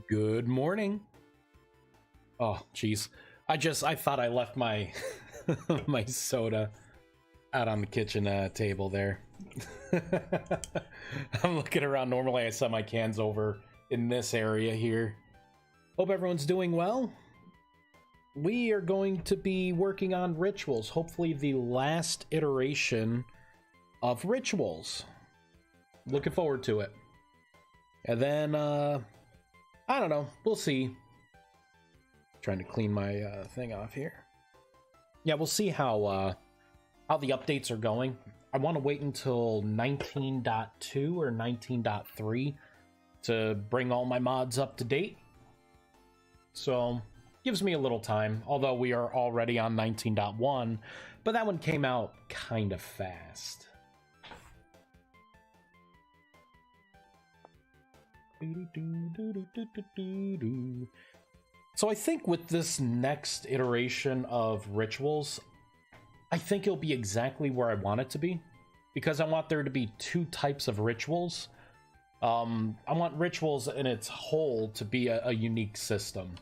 Good morning. Oh, jeez. I thought I left my my soda out on the kitchen table there. I'm looking around. Normally I set my cans over in this area here. Hope everyone's doing well. We are going to be working on rituals. Hopefully the last iteration of rituals. Looking forward to it. And then, I don't know. We'll see. Trying to clean my thing off here. Yeah, we'll see how the updates are going. I want to wait until 19.2 or 19.3 to bring all my mods up to date. So, gives me a little time, although we are already on 19.1, but that one came out kind of fast. So I think with this next iteration of rituals, I think it'll be exactly where I want it to be, because I want there to be two types of rituals. I want rituals in its whole to be a unique system.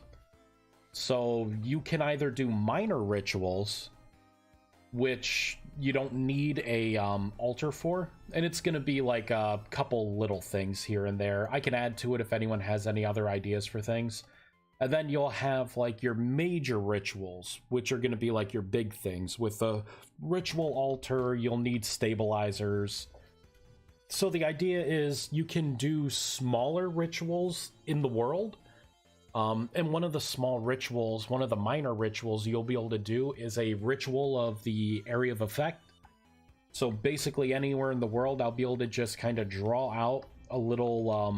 So you can either do minor rituals, which you don't need a altar for, and it's going to be like a couple little things here and there. I can add to it if anyone has any other ideas for things. And then you'll have like your major rituals, which are going to be like your big things. With the ritual altar, you'll need stabilizers. So the idea is you can do smaller rituals in the world. And one of the small rituals, one of the minor rituals you'll be able to do is a ritual of the area of effect. So basically anywhere in the world, I'll be able to just kind of draw out a little,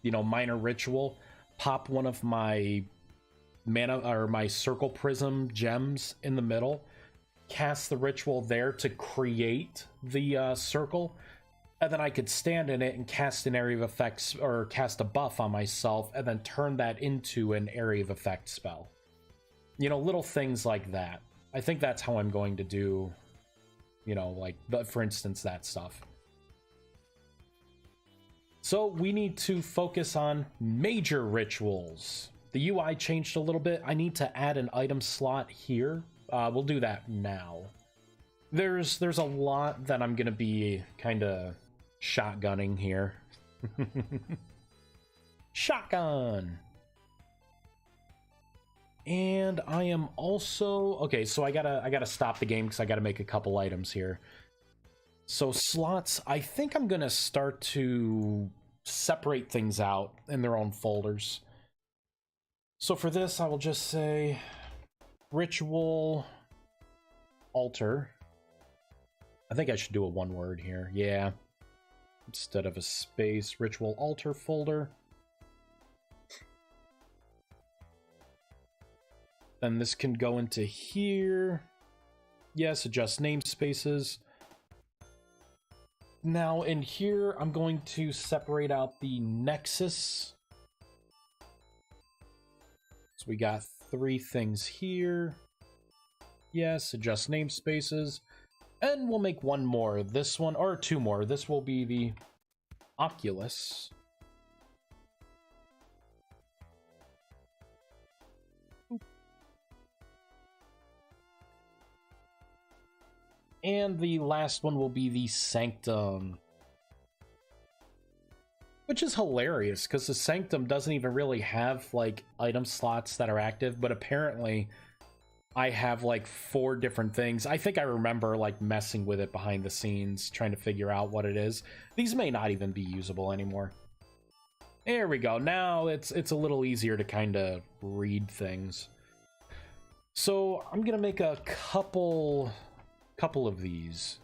minor ritual, pop one of my mana or my circle prism gems in the middle, cast the ritual there to create the circle. And then I could stand in it and cast an area of effects or cast a buff on myself and then turn that into an area of effect spell. You know, little things like that. I think that's how I'm going to do, for instance, that stuff. So we need to focus on major rituals. The UI changed a little bit. I need to add an item slot here. We'll do that now. There's a lot that I'm going to be kind of shotgunning here. Shotgun. And I am also okay, so I gotta stop the game because I gotta make a couple items here. So slots, I think I'm gonna start to separate things out in their own folders. So for this, I will just say ritual altar. I think I should do a one word here. Yeah. Instead of a space, ritual altar folder. Then this can go into here. Yes, adjust namespaces. Now in here, I'm going to separate out the nexus. So we got 3 things here. Yes, adjust namespaces. And we'll make one more. This one, or 2 more. This will be the Oculus. And the last one will be the Sanctum. Which is hilarious, because the Sanctum doesn't even really have, like, item slots that are active, but apparently I have like 4 different things. I think I remember like messing with it behind the scenes, trying to figure out what it is. These may not even be usable anymore. There we go. Now it's a little easier to kind of read things. So I'm gonna make a couple of these.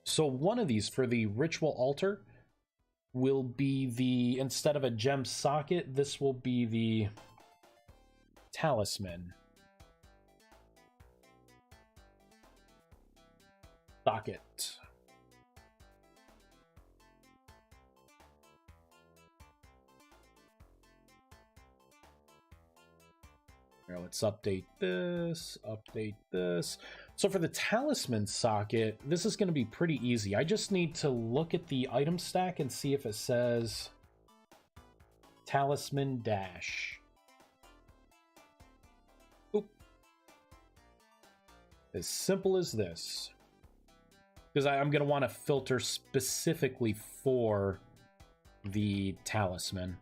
So one of these for the ritual altar will be the, instead of a gem socket, this will be the talisman socket. Now let's update this, So for the talisman socket, this is going to be pretty easy. I just need to look at the item stack and see if it says talisman dash. Oop. As simple as this. Because I'm going to want to filter specifically for the talisman.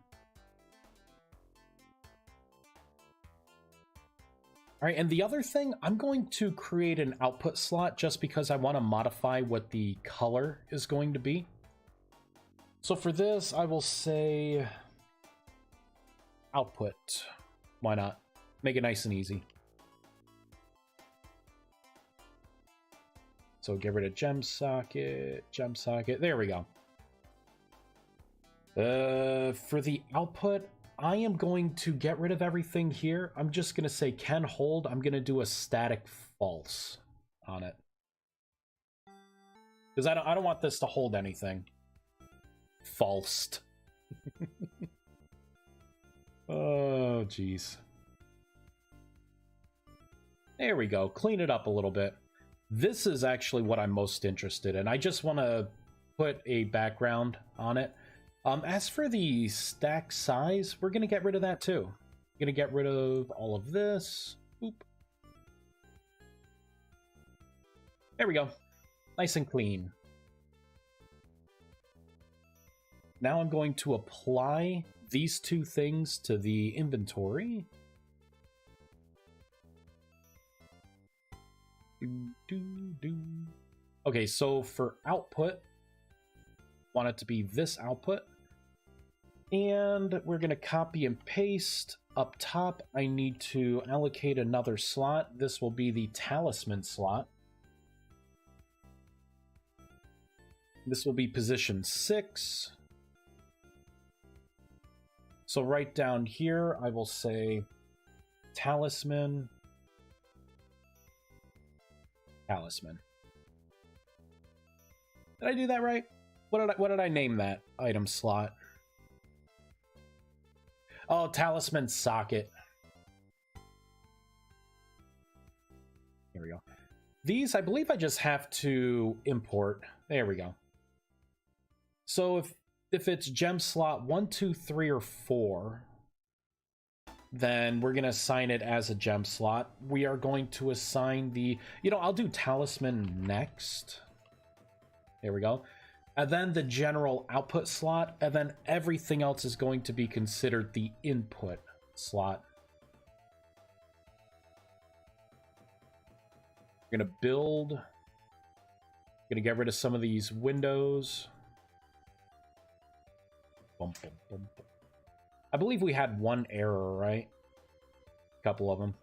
All right, and the other thing, I'm going to create an output slot just because I want to modify what the color is going to be. So for this, I will say output. Why not? Make it nice and easy. So get rid of gem socket. There we go. For the output, I am going to get rid of everything here. I'm just going to say can hold. I'm going to do a static false on it. Because I don't want this to hold anything. Falsed. Oh, jeez. There we go. Clean it up a little bit. This is actually what I'm most interested in. I just want to put a background on it. As for the stack size, we're going to get rid of that too. Going to get rid of all of this. Oop. There we go. Nice and clean. Now I'm going to apply these two things to the inventory. Okay, so for output, want it to be this output. And we're going to copy and paste. Up top, I need to allocate another slot. This will be the talisman slot. This will be position 6. So right down here, I will say talisman. Talisman. Did I do that right? What did I name that item slot? Oh, talisman socket. Here we go. These, I believe I just have to import. There we go. So if it's gem slot 1, 2, 3, or 4, then we're going to assign it as a gem slot. We are going to assign the, I'll do talisman next. There we go. And then the general output slot, and then everything else is going to be considered the input slot. We're going to build. Going to get rid of some of these windows. Bum, bum, bum, bum. I believe we had one error, right? A couple of them.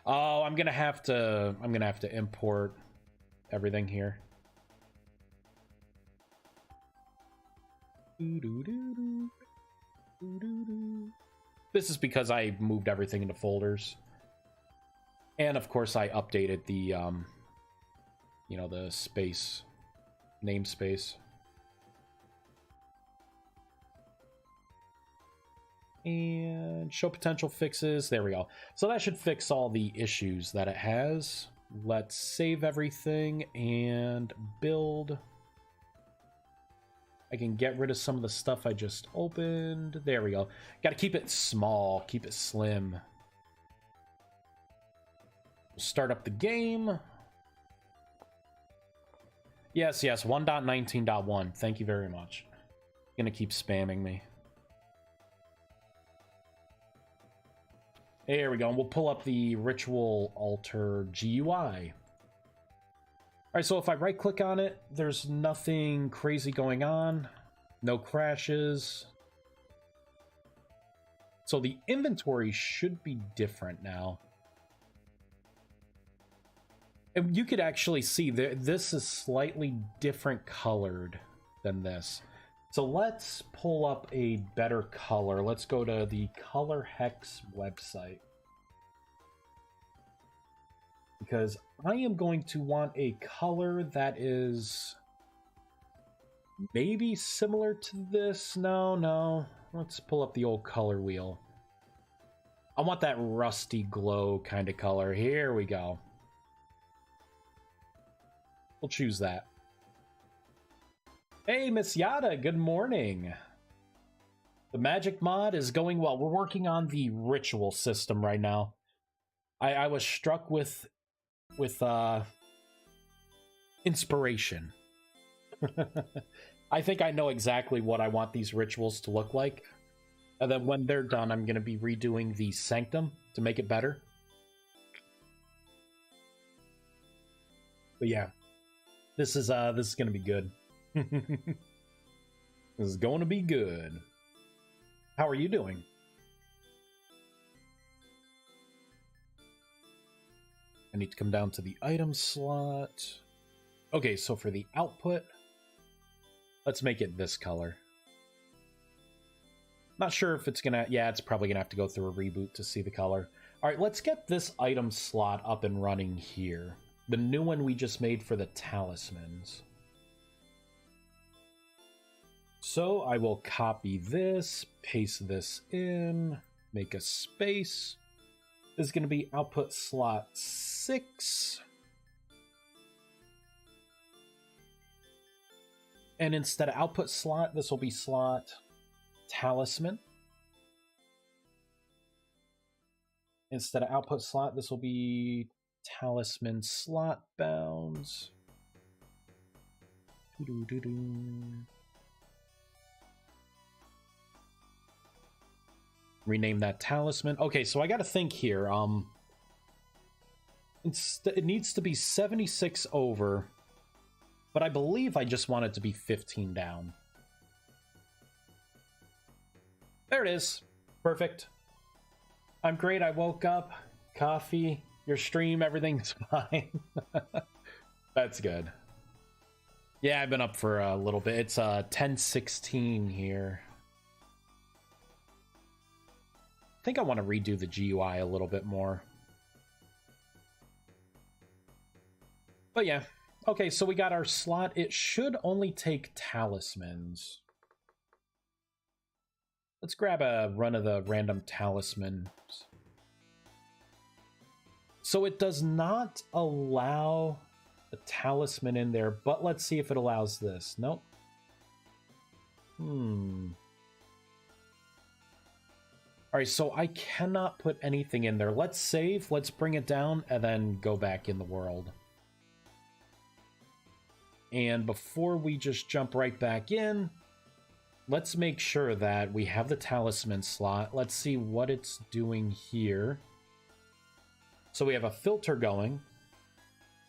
Oh, I'm gonna have to import everything here. This is because I moved everything into folders. And of course I updated the the space namespace. And show potential fixes. There we go. So that should fix all the issues that it has. Let's save everything and build. I can get rid of some of the stuff I just opened. There we go. Got to keep it small, keep it slim. Start up the game. Yes, 1.19.1. Thank you very much. Gonna keep spamming me. There we go. And we'll pull up the ritual altar GUI. Alright, so if I right click on it, there's nothing crazy going on. No crashes. So the inventory should be different now. And you could actually see that this is slightly different colored than this. So let's pull up a better color. Let's go to the Color Hex website. Because I am going to want a color that is maybe similar to this. No. Let's pull up the old color wheel. I want that rusty glow kind of color. Here we go. We'll choose that. Hey, Miss Yada, good morning. The magic mod is going well. We're working on the ritual system right now. I was struck with inspiration. I think I know exactly what I want these rituals to look like. And then when they're done, I'm going to be redoing the sanctum to make it better. But yeah, this is going to be good. This is going to be good. How are you doing? I need to come down to the item slot. Okay, so for the output, let's make it this color. Not sure if it's gonna... Yeah, it's probably gonna have to go through a reboot to see the color. Alright, let's get this item slot up and running here. The new one we just made for the talismans. So I will copy this, paste this in, make a space. This is going to be output slot 6. And instead of output slot, this will be slot talisman. Instead of output slot, this will be talisman slot bounds. Rename that talisman. Okay, so I got to think here. It needs to be 76 over, but I believe I just want it to be 15 down. There it is. Perfect. I'm great. I woke up. Coffee. Your stream. Everything's fine. That's good. Yeah, I've been up for a little bit. It's 10:16 here. I think I want to redo the GUI a little bit more. But yeah. Okay, so we got our slot. It should only take talismans. Let's grab a run of the random talismans. So it does not allow a talisman in there, but let's see if it allows this. Nope. Alright, so I cannot put anything in there. Let's save, let's bring it down, and then go back in the world. And before we just jump right back in, let's make sure that we have the talisman slot. Let's see what it's doing here. So we have a filter going.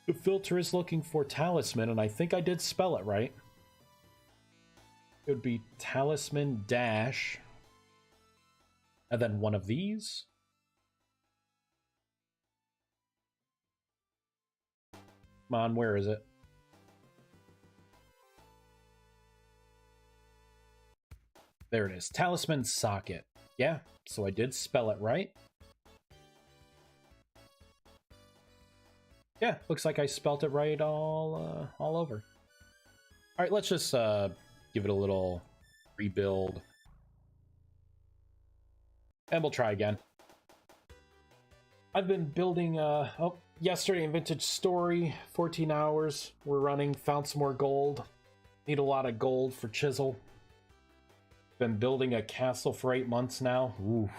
The filter is looking for talisman, and I think I did spell it right. It would be talisman dash... and then one of these. Come on, where is it? There it is. Talisman socket. Yeah, so I did spell it right. Yeah, looks like I spelt it right all over. All right, let's just give it a little rebuild. And we'll try again. I've been building, yesterday in Vintage Story, 14 hours. We're running, found some more gold. Need a lot of gold for chisel. Been building a castle for 8 months now. Ooh.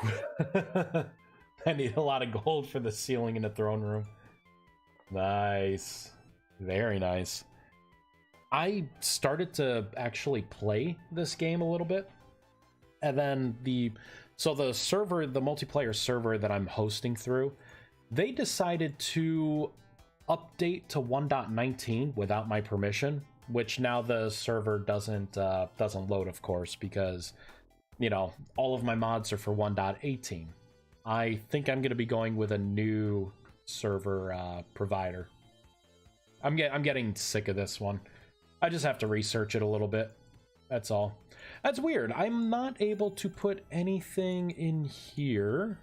I need a lot of gold for the ceiling in the throne room. Nice. Very nice. I started to actually play this game a little bit. And then So the server, the multiplayer server that I'm hosting through, they decided to update to 1.19 without my permission, which now the server doesn't load, of course, because, you know, all of my mods are for 1.18. I think I'm going to be going with a new server provider. I'm getting sick of this one. I just have to research it a little bit. That's all. That's weird. I'm not able to put anything in here.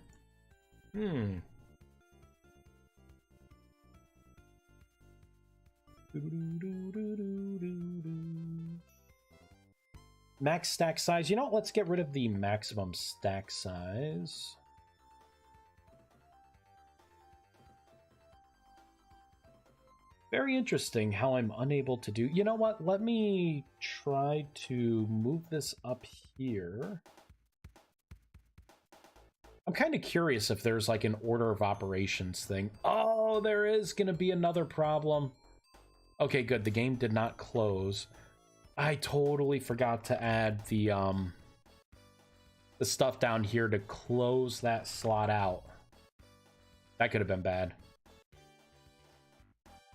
Max stack size. You know what? Let's get rid of the maximum stack size. Very interesting how I'm unable to do... You know what? Let me try to move this up here. I'm kind of curious if there's like an order of operations thing. Oh, there is gonna be another problem. Okay, good. The game did not close. I totally forgot to add the stuff down here to close that slot out. That could have been bad.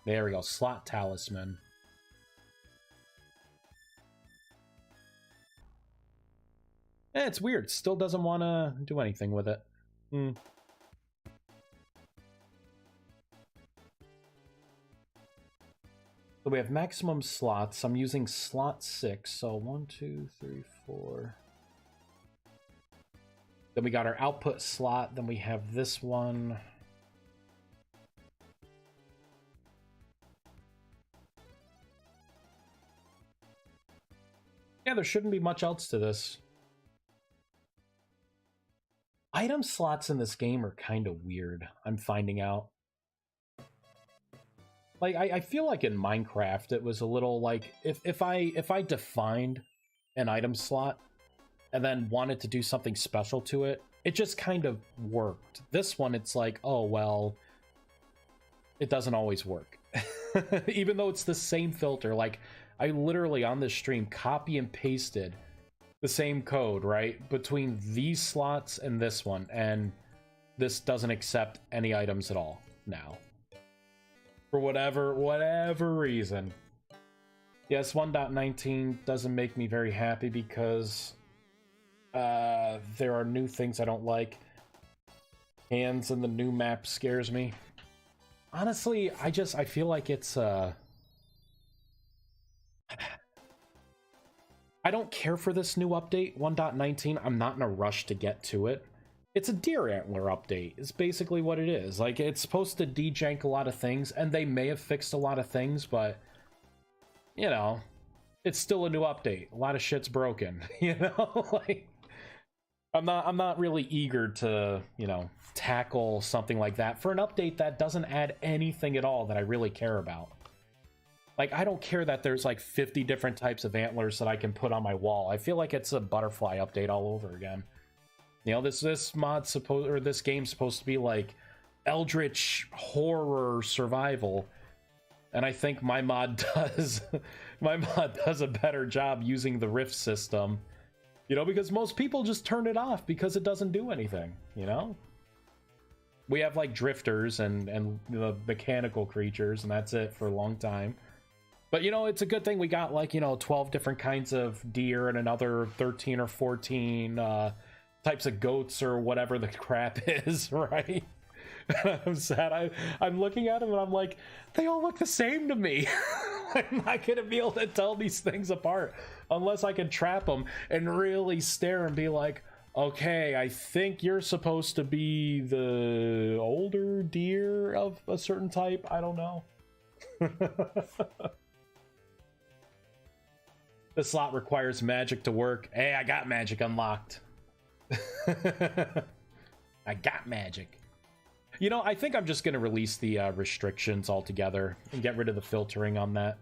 There we go. Slot talisman. It's weird. Still doesn't want to do anything with it. So we have maximum slots. I'm using slot 6. So 1, 2, 3, 4. Then we got our output slot. Then we have this one. Yeah, there shouldn't be much else to this. Item slots in this game are kind of weird, I'm finding out. Like, I feel like in Minecraft, it was a little like, if I defined an item slot and then wanted to do something special to it, it just kind of worked. This one, it's like, oh, well, it doesn't always work. Even though it's the same filter, like, I literally, on this stream, copy and pasted the same code, right, between these slots and this one, and this doesn't accept any items at all now. For whatever reason. Yes, 1.19 doesn't make me very happy because there are new things I don't like. Hands in the new map scares me. Honestly, I feel like it's I don't care for this new update, 1.19. I'm not in a rush to get to it. It's a deer antler update, is basically what it is. Like, it's supposed to de-jank a lot of things, and they may have fixed a lot of things, but, you know, it's still a new update. A lot of shit's broken, you know? Like, I'm not really eager to, you know, tackle something like that for an update that doesn't add anything at all that I really care about. Like, I don't care that there's like 50 different types of antlers that I can put on my wall. I feel like it's a butterfly update all over again. You know, this mod's supposed, or this game's supposed to be like eldritch horror survival, and I think my mod does a better job using the rift system. You know, because most people just turn it off because it doesn't do anything. You know, we have like drifters and the mechanical creatures, and that's it for a long time. But, you know, it's a good thing we got, like, you know, 12 different kinds of deer and another 13 or 14 types of goats or whatever the crap is, right? I'm sad. I'm looking at them and I'm like, they all look the same to me. I'm not going to be able to tell these things apart unless I can trap them and really stare and be like, okay, I think you're supposed to be the older deer of a certain type. I don't know. The slot requires magic to work. Hey, I got magic unlocked. I got magic. You know, I think I'm just going to release the restrictions altogether and get rid of the filtering on that.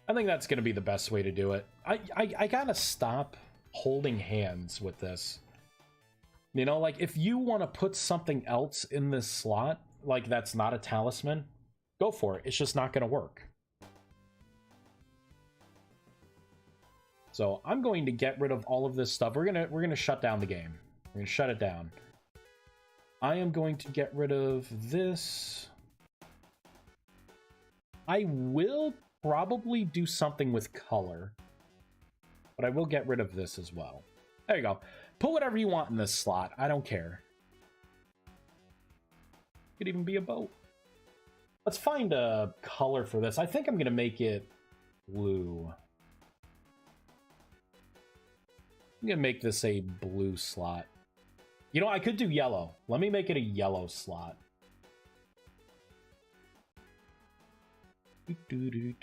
I think that's going to be the best way to do it. I gotta stop holding hands with this. You know, like, if you want to put something else in this slot, like that's not a talisman, go for it. It's just not going to work. So I'm going to get rid of all of this stuff. We're gonna shut down the game. We're gonna shut it down. I am going to get rid of this. I will probably do something with color, but I will get rid of this as well. There you go. Put whatever you want in this slot. I don't care. Could even be a boat. Let's find a color for this. I think I'm gonna make it blue. I'm gonna make this a blue slot. You know, I could do yellow. Let me make it a yellow slot. There we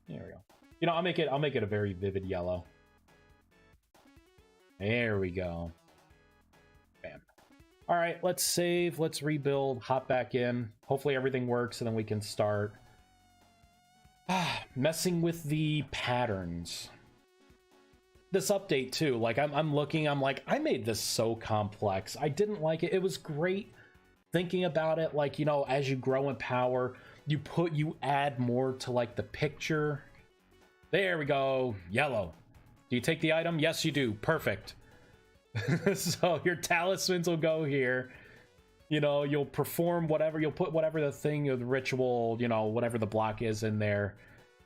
go. You know, I'll make it a very vivid yellow. There we go. Bam. All right, let's save, let's rebuild, hop back in. Hopefully everything works, and then we can start messing with the patterns. this update too, like I'm looking, I'm like, I made this so complex. I didn't like it. It was great thinking about it, like, you know, as you grow in power, you add more to like the picture. There we go. Yellow. Do you take the item? Yes, you do. Perfect. So your talismans will go here. You know, you'll perform whatever, you'll put whatever the thing or the ritual, you know, whatever the block is in there.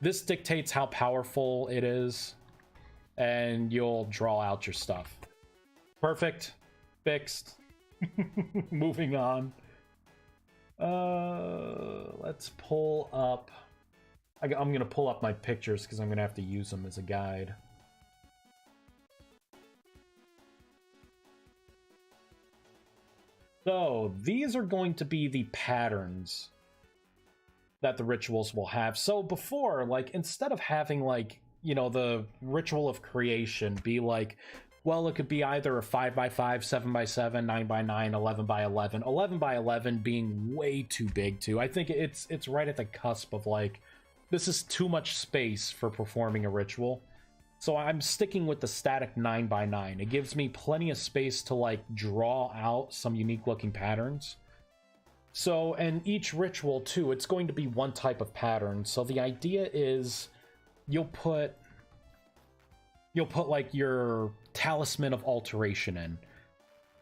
This dictates how powerful it is, and you'll draw out your stuff. Perfect. Fixed. Moving on. Let's pull up. I'm gonna pull up my pictures because I'm gonna have to use them as a guide. So these are going to be the patterns that the rituals will have. So before, like, instead of having, like, you know, the ritual of creation be like, well, it could be either a 5x5, 7x7, 9x9, 11x11. 11x11 being way too big too. I think it's right at the cusp of like, this is too much space for performing a ritual. So I'm sticking with the static 9x9. It gives me plenty of space to like draw out some unique looking patterns. So, and each ritual too, it's going to be one type of pattern. So the idea is you'll put like your talisman of alteration in,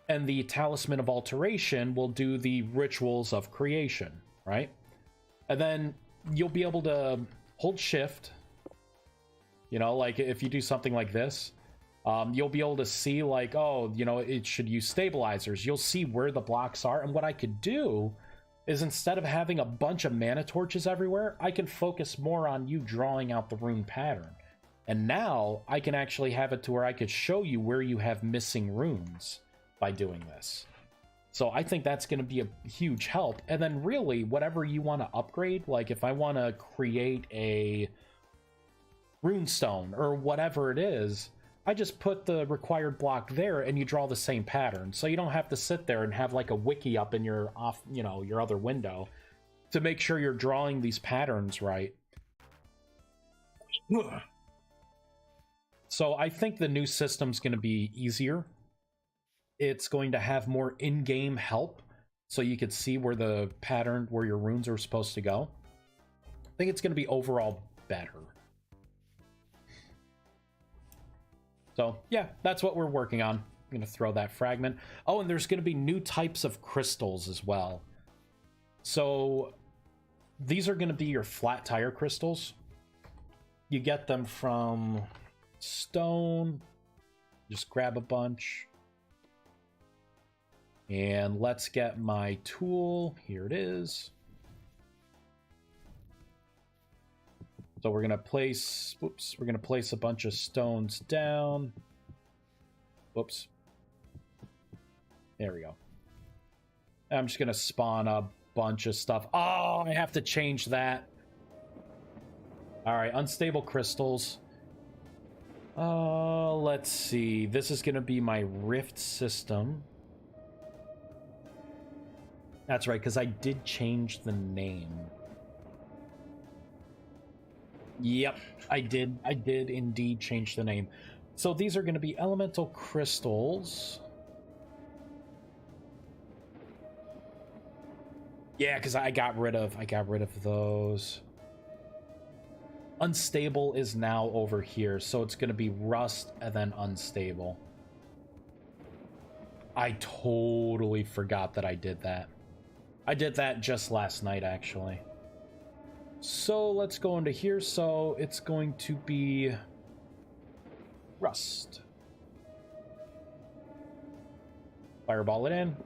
and the talisman of alteration will do the rituals of creation, right? And then you'll be able to hold shift, you know, like if you do something like this, you'll be able to see like, oh, you know, it should use stabilizers. You'll see where the blocks are. And what I could do is, instead of having a bunch of mana torches everywhere, I can focus more on you drawing out the rune pattern. And now I can actually have it to where I could show you where you have missing runes by doing this. So I think that's going to be a huge help. And then really, whatever you want to upgrade, like if I want to create a runestone or whatever it is, I just put the required block there and you draw the same pattern. So you don't have to sit there and have like a wiki up in your your other window to make sure you're drawing these patterns right. So I think the new system's going to be easier. It's going to have more in-game help, so you could see where the pattern, where your runes are supposed to go. I think it's going to be overall better. So yeah, that's what we're working on. I'm going to throw that fragment. Oh, and there's going to be new types of crystals as well. So these are going to be your flat tire crystals. You get them from stone. Just grab a bunch. And let's get my tool. Here it is. So we're gonna place, we're gonna place a bunch of stones down. Whoops. There we go. I'm just gonna spawn a bunch of stuff. Oh, I have to change that. All right, unstable crystals. Let's see. This is gonna be my rift system. That's right, because I did change the name. Yep, I did indeed change the name. So these are going to be elemental crystals. Yeah, because I got rid of those. Unstable is now over here, so it's going to be rust and then unstable. I totally forgot that I did that. I did that just last night, actually. So let's go into here. So it's going to be rust. Fireball it in.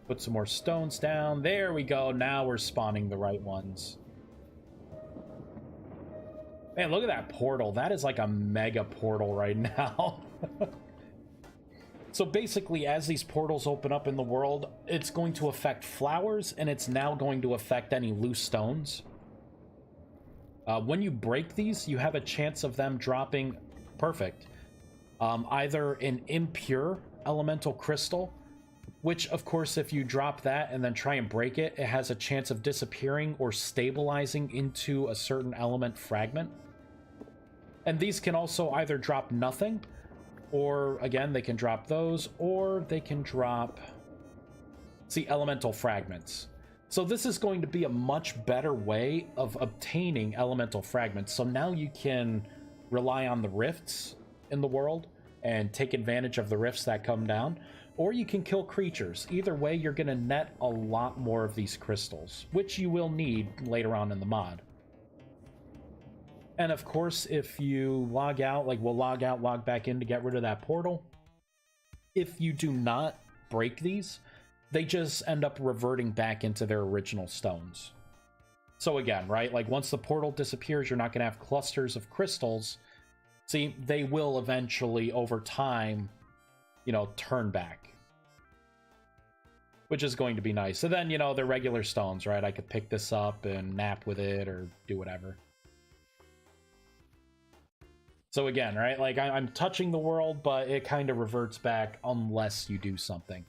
Put some more stones down. There we go. Now we're spawning the right ones. Man, look at that portal. That is like a mega portal right now. So basically, as these portals open up in the world, it's going to affect flowers, and it's now going to affect any loose stones. When you break these, you have a chance of them dropping, perfect, either an impure elemental crystal, which, of course, if you drop that and then try and break it, it has a chance of disappearing or stabilizing into a certain element fragment. And these can also either drop nothing, or again, they can drop those, or they can drop, see, elemental fragments. So this is going to be a much better way of obtaining elemental fragments. So now you can rely on the rifts in the world and take advantage of the rifts that come down, or you can kill creatures. Either way, you're going to net a lot more of these crystals, which you will need later on in the mod. And of course, if you log out, like we'll log out, log back in to get rid of that portal, if you do not break these, they just end up reverting back into their original stones. So again, right, like once the portal disappears, you're not going to have clusters of crystals. See, they will eventually, over time, you know, turn back, which is going to be nice. So then, you know, they're regular stones, right? I could pick this up and nap with it or do whatever. So again, right, like I'm touching the world, but it kind of reverts back unless you do something.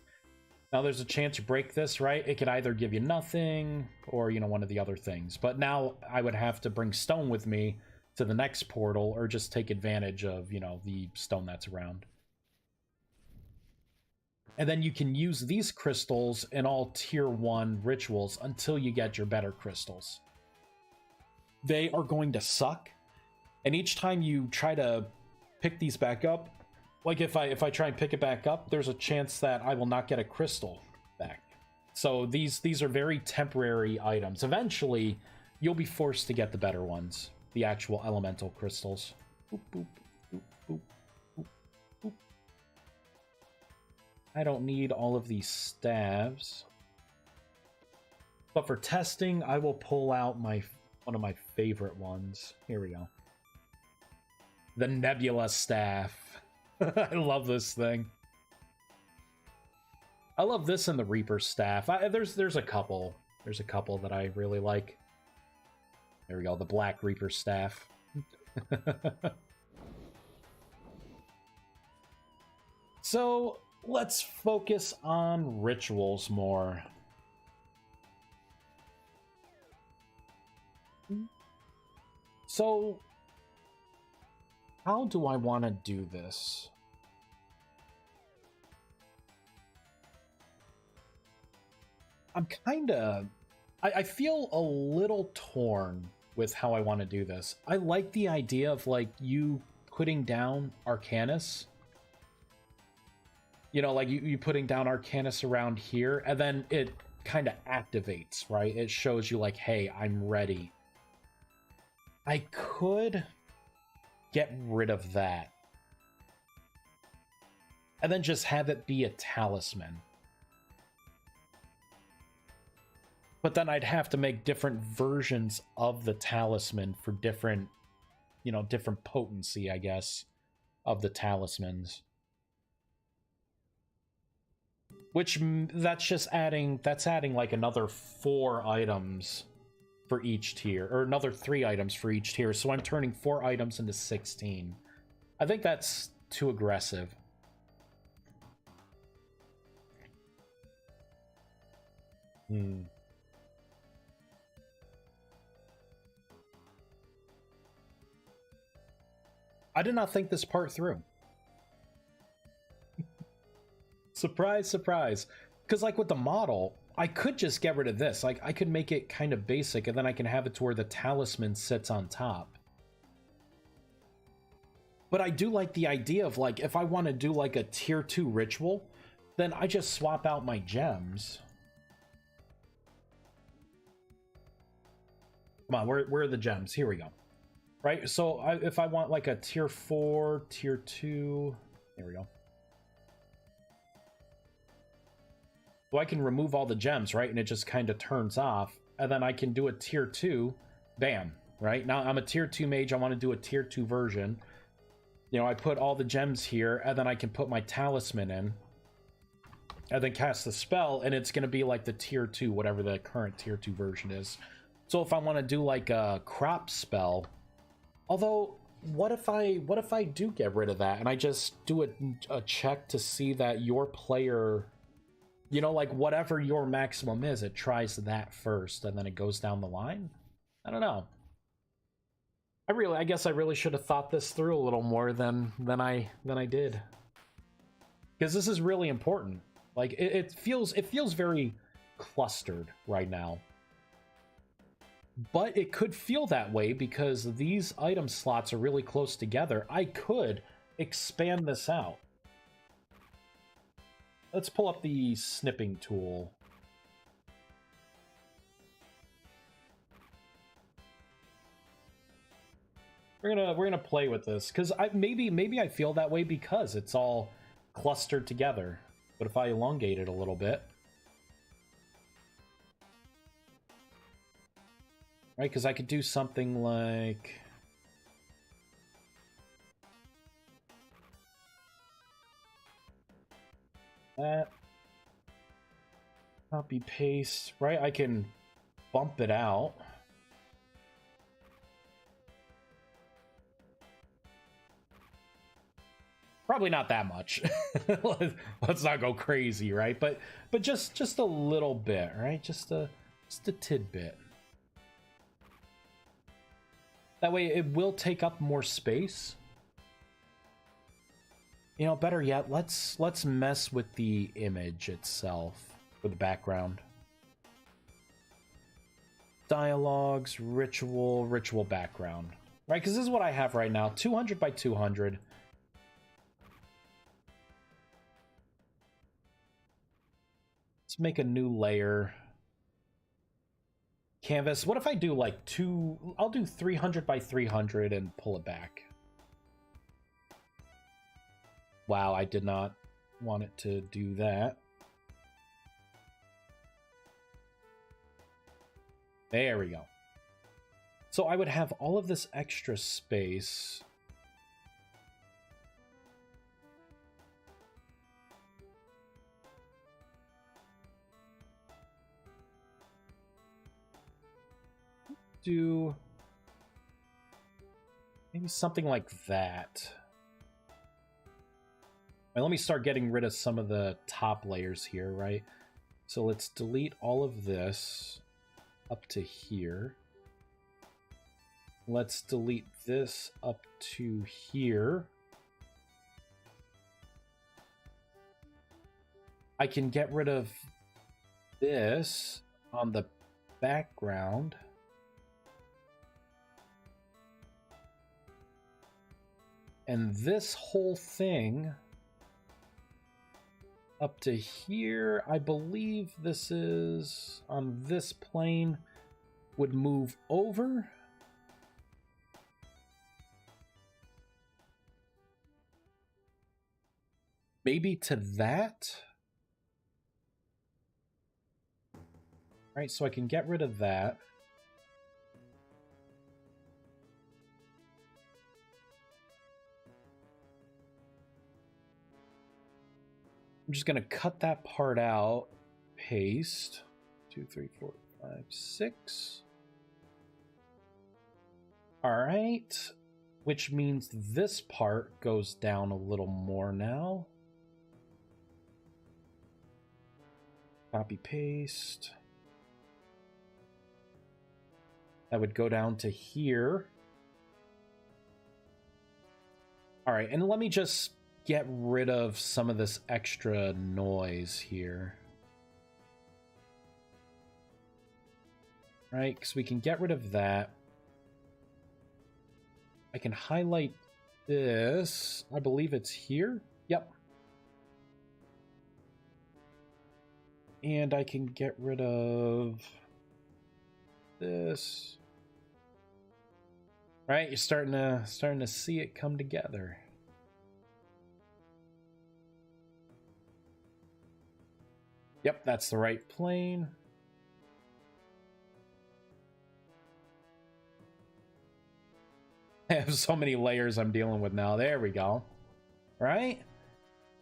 Now there's a chance you break this, right? It could either give you nothing or, you know, one of the other things. But now I would have to bring stone with me to the next portal or just take advantage of, you know, the stone that's around. And then you can use these crystals in all tier 1 rituals until you get your better crystals. They are going to suck. And each time you try to pick these back up, like if I try and pick it back up, there's a chance that I will not get a crystal back. So these are very temporary items. Eventually, you'll be forced to get the better ones, the actual elemental crystals. Boop, boop, boop, boop, boop, boop. I don't need all of these staves. But for testing, I will pull out one of my favorite ones. Here we go. The Nebula Staff. I love this thing. I love this and the Reaper Staff. There's a couple. There's a couple that I really like. There we go, the Black Reaper Staff. So, let's focus on rituals more. So, how do I want to do this? I'm kinda... I feel a little torn with how I want to do this. I like the idea of, like, you putting down Arcanus. You know, like, you putting down Arcanus around here, and then it kind of activates, right? It shows you, like, hey, I'm ready. I could get rid of that. And then just have it be a talisman. But then I'd have to make different versions of the talisman for different, you know, different potency, I guess, of the talismans. Which, that's adding like another 4 items for each tier, or another 3 items for each tier, so I'm turning 4 items into 16. I think that's too aggressive. I did not think this part through. Surprise, surprise. Because, like, with the model, I could just get rid of this. Like, I could make it kind of basic, and then I can have it to where the talisman sits on top. But I do like the idea of, like, if I want to do, like, a tier 2 ritual, then I just swap out my gems. Come on, where are the gems? Here we go. Right, so if I want, like, a tier 4, tier 2... There we go. So I can remove all the gems, right? And it just kind of turns off. And then I can do a tier 2. Bam. Right? Now I'm a tier 2 mage. I want to do a tier 2 version. You know, I put all the gems here. And then I can put my talisman in. And then cast the spell. And it's going to be like the tier 2, whatever the current tier 2 version is. So if I want to do like a crop spell... Although, what if I do get rid of that? And I just do a check to see that your player... You know, like, whatever your maximum is, it tries that first, and then it goes down the line? I don't know. I guess I really should have thought this through a little more than I did. Because this is really important. Like it feels very clustered right now. But it could feel that way because these item slots are really close together. I could expand this out. Let's pull up the snipping tool. We're gonna play with this because maybe I feel that way because it's all clustered together. But if I elongate it a little bit, right? Because I could do something like that. Copy paste, right? I can bump it out. Probably not that much. Let's not go crazy, right? But just a little bit, right? Just a tidbit. That way it will take up more space. You know, better yet, let's mess with the image itself for the background. Dialogues, ritual background. Right? Because this is what I have right now. 200 by 200. Let's make a new layer. Canvas. What if I do like I'll do 300 by 300 and pull it back. Wow, I did not want it to do that. There we go. So I would have all of this extra space. Do maybe something like that. Right, let me start getting rid of some of the top layers here, right? So let's delete all of this up to here. Let's delete this up to here. I can get rid of this on the background. And this whole thing up to here, I believe this is on this plane, would move over. Maybe to that. Right, so I can get rid of that. I'm just gonna cut that part out, paste, 2, 3, 4, 5, 6. All right, which means this part goes down a little more now. Copy, paste. That would go down to here. All right, and let me just get rid of some of this extra noise here. Right, because we can get rid of that. I can highlight this. I believe it's here. Yep. And I can get rid of this. Right, you're starting to see it come together. Yep, that's the right plane. I have so many layers I'm dealing with now. There we go. Right?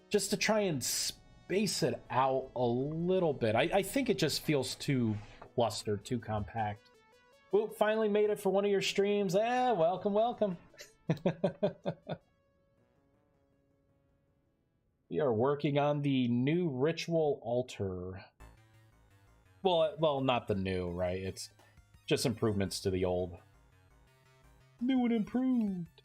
Just to try and space it out a little bit. I think it just feels too clustered, too compact. Oop, finally made it for one of your streams. Welcome, welcome. We are working on the new ritual altar. Well, not the new, right? It's just improvements to the old. New and improved.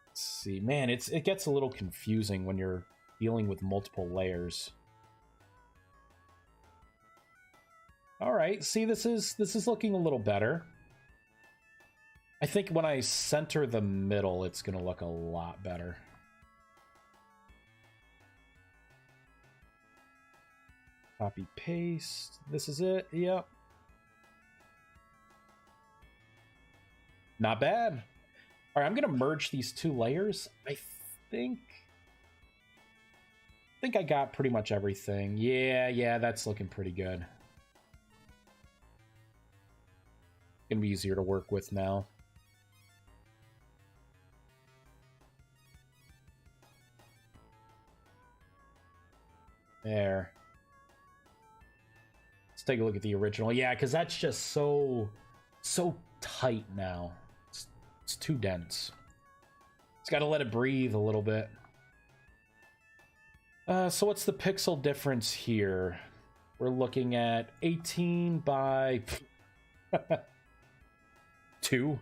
Let's see, man, it gets a little confusing when you're dealing with multiple layers. All right, see, this is looking a little better. I think when I center the middle, it's gonna look a lot better. Copy paste. This is it. Yep. Not bad. All right, I'm gonna merge these two layers. I think I got pretty much everything. Yeah, that's looking pretty good. Gonna be easier to work with now. There. Let's take a look at the original. Yeah, because that's just so tight now. It's too dense. It's got to let it breathe a little bit. So what's the pixel difference here? We're looking at 18 by 2.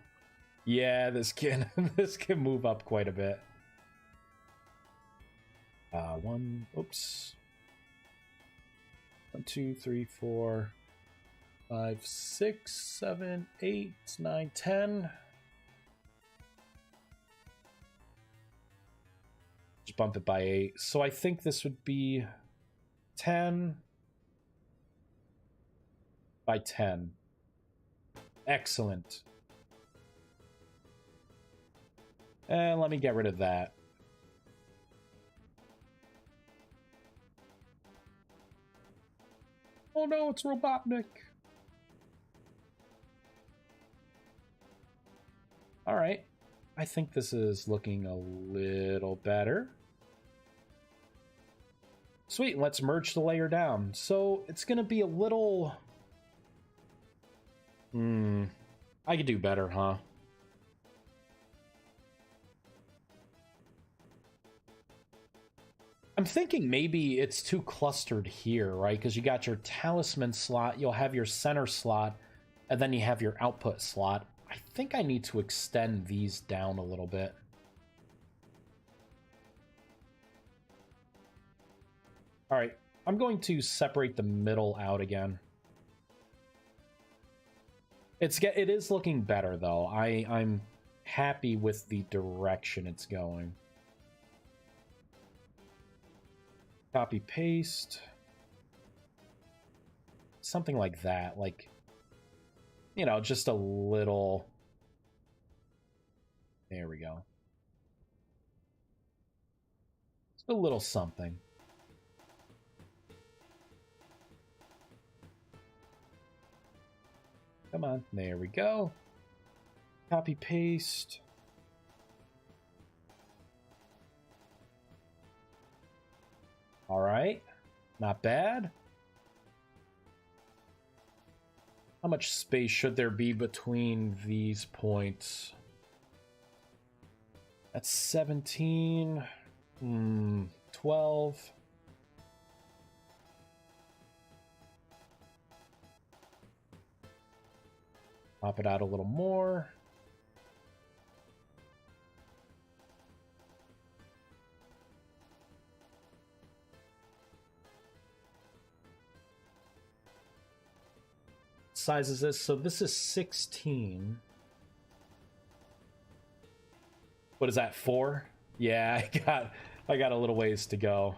Yeah, this can move up quite a bit. 1, 2, 3, 4, 5, 6, 7, 8, 9, 10. Just bump it by 8. So I think this would be 10 by 10. Excellent. And let me get rid of that. Oh no, it's Robotnik. All right. I think this is looking a little better. Sweet, let's merge the layer down. So it's going to be a little... I could do better, huh? I'm thinking maybe it's too clustered here, right? Because you got your talisman slot, you'll have your center slot, and then you have your output slot. I think I need to extend these down a little bit. All right, I'm going to separate the middle out again. It is looking better though. I'm happy with the direction it's going. Copy paste. Something like that, like, you know, just a little. There we go. Just a little something. Come on, there we go. Copy paste. All right, not bad. How much space should there be between these points? That's 17, 12. Pop it out a little more. Size is this? So this is 16. What is that, 4? Yeah, I got a little ways to go.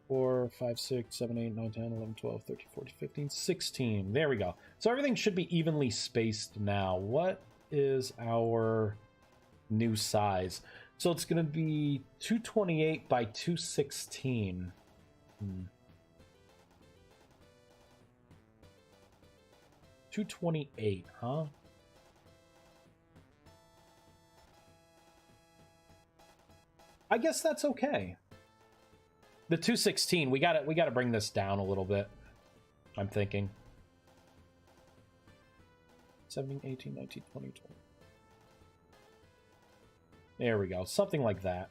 4, 5, 6, 7, 8, 9, 10, 11, 12, 13, 14, 15, 16. There we go. So everything should be evenly spaced now. What is our new size? So it's going to be 228 by 216. 228, huh? I guess that's okay. The 216, we gotta bring this down a little bit, I'm thinking. 17, 18, 19, 20, 20. There we go, something like that.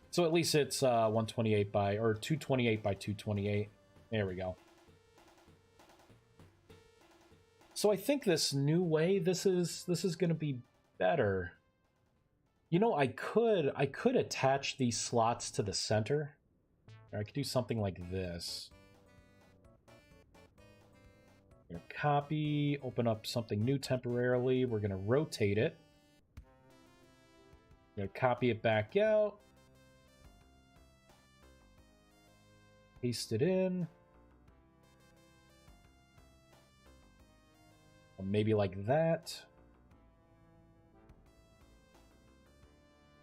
So at least it's 128 by, or 228 by 228. There we go. So I think this new way, this is going to be better. You know, I could attach these slots to the center. Or I could do something like this. We're gonna copy, open up something new temporarily. We're gonna rotate it. We're gonna copy it back out. Paste it in. Or maybe like that.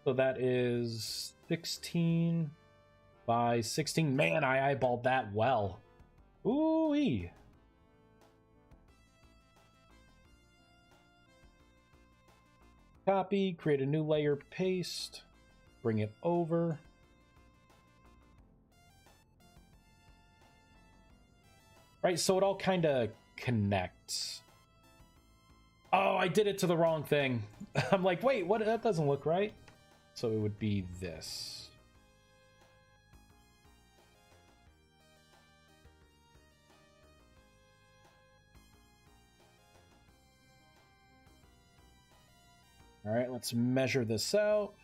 So that is 16 by 16. Man, I eyeballed that well. Ooh-wee. Copy, create a new layer, paste, bring it over. Right, so it all kind of connects. Oh, I did it to the wrong thing. I'm like, wait, what? That doesn't look right. So it would be this. All right, let's measure this out.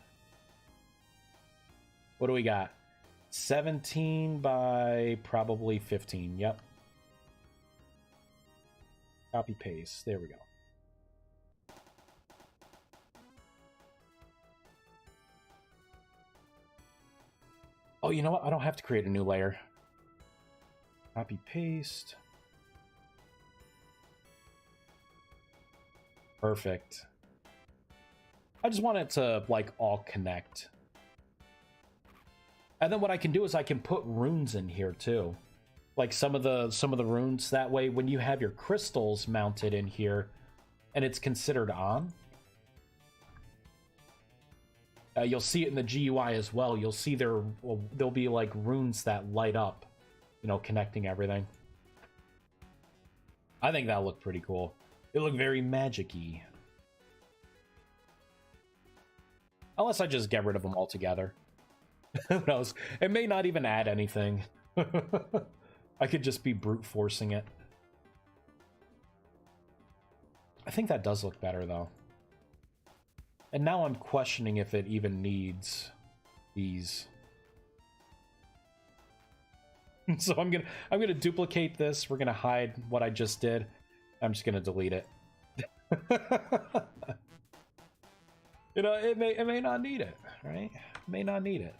What do we got? 17 by probably 15. Yep. Copy paste. There we go. Oh, you know what? I don't have to create a new layer. Copy paste. Perfect. I just want it to like all connect. And then what I can do is I can put runes in here too. Like some of the runes, that way when you have your crystals mounted in here and it's considered on, you'll see it in the GUI as well. You'll see there'll be like runes that light up, you know, connecting everything. I think that looked pretty cool. It looked very magic-y. Unless I just get rid of them altogether. Who knows? It may not even add anything. I could just be brute forcing it. I think that does look better though. And now I'm questioning if it even needs these. So I'm gonna duplicate this. We're gonna hide what I just did. I'm just gonna delete it. You know, it may not need it, right? It may not need it.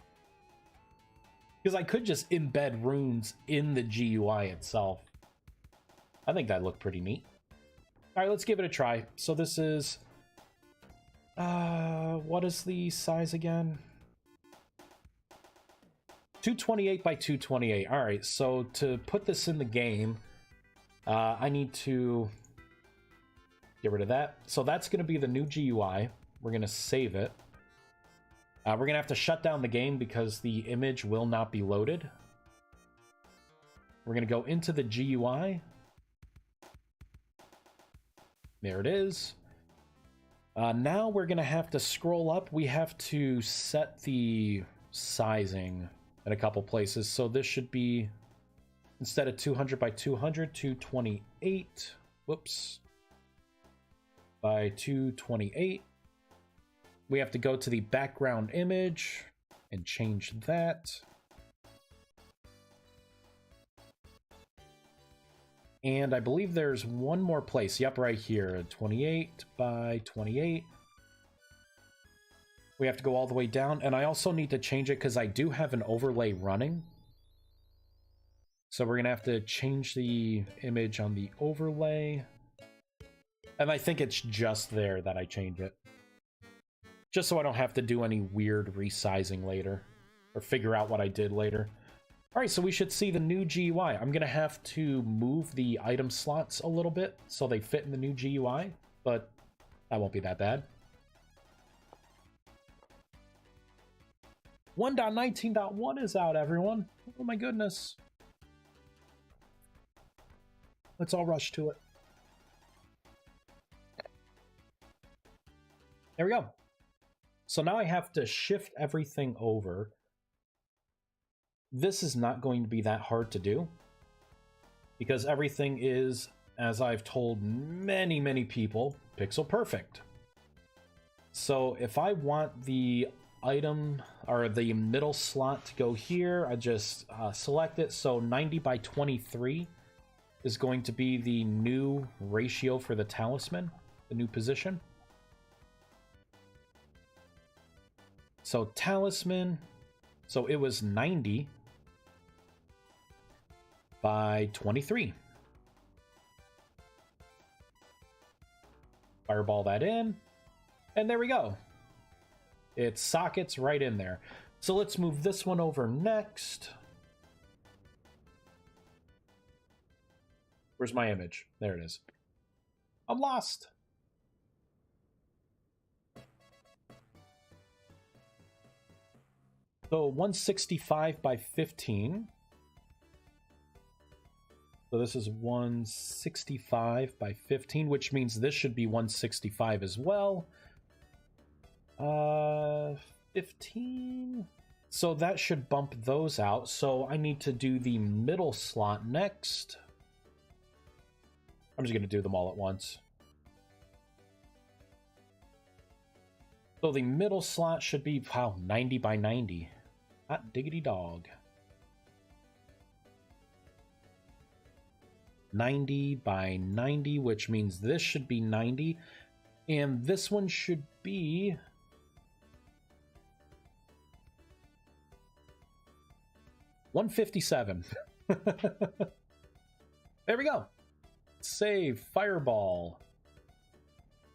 Because I could just embed runes in the GUI itself. I think that looked pretty neat. All right, let's give it a try. So this is, what is the size again? 228 by 228. All right, so to put this in the game, I need to get rid of that. So that's going to be the new GUI. We're going to save it. We're going to have to shut down the game because the image will not be loaded. We're going to go into the GUI. There it is. Now we're going to have to scroll up. We have to set the sizing in a couple places. So this should be, instead of 200 by 200, 228. Whoops. By 228. We have to go to the background image and change that. And I believe there's one more place. Yep, right here. 28 by 28. We have to go all the way down. And I also need to change it because I do have an overlay running. So we're going to have to change the image on the overlay. And I think it's just there that I change it. Just so I don't have to do any weird resizing later. Or figure out what I did later. Alright, so we should see the new GUI. I'm going to have to move the item slots a little bit so they fit in the new GUI. But that won't be that bad. 1.19.1 is out, everyone. Oh my goodness. Let's all rush to it. There we go. So now I have to shift everything over. This is not going to be that hard to do. because everything is, as I've told many people, pixel perfect. So if I want the item or the middle slot to go here, I just select it. So 90 by 23 is going to be the new ratio for the talisman, the new position. So talisman, so it was 90 by 23. Fireball that in, and there we go. It sockets right in there. So let's move this one over next. Where's my image? There it is. I'm lost. So 165 by 15. So this is 165 by 15, which means this should be 165 as well. 15. So that should bump those out. So I need to do the middle slot next. I'm just going to do them all at once. So the middle slot should be, wow, 90 by 90. Hot diggity dog. 90 by 90, which means this should be 90. And this one should be... $157. There we go. Save. Fireball.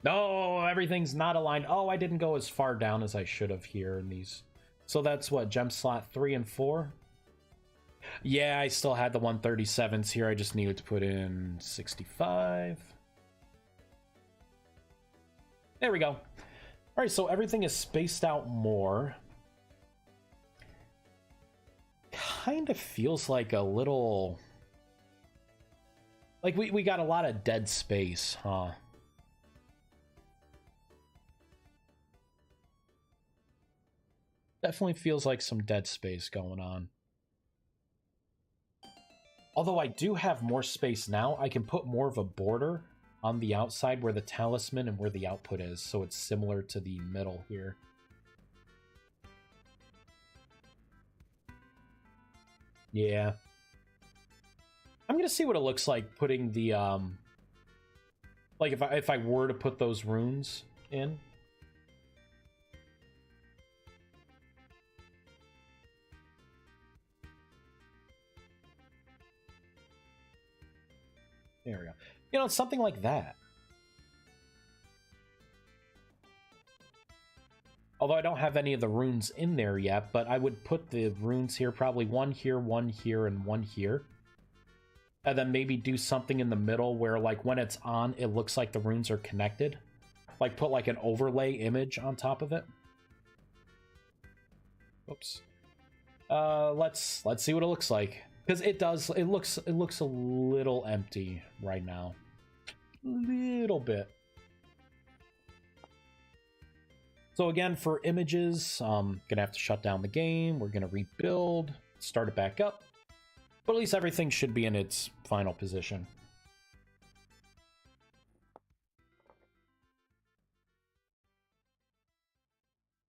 No, everything's not aligned. Oh, I didn't go as far down as I should have here in these. So that's what, gem slot 3 and 4? Yeah, I still had the 137s here. I just needed to put in 65. There we go. All right, so everything is spaced out more. Kind of feels like a little... Like we got a lot of dead space, huh? Definitely feels like some dead space going on. Although I do have more space now, I can put more of a border on the outside where the talisman and where the output is, so it's similar to the middle here. Yeah. I'm gonna see what it looks like putting the, like if I were to put those runes in. There we go. You know, it's something like that. Although I don't have any of the runes in there yet, but I would put the runes here, probably one here, and one here. And then maybe do something in the middle where, like, when it's on, it looks like the runes are connected. Like, put, like, an overlay image on top of it. Oops. Let's see what it looks like. Because it looks a little empty right now. Little bit. So again, for images, gonna have to shut down the game. We're gonna rebuild, start it back up. But at least everything should be in its final position.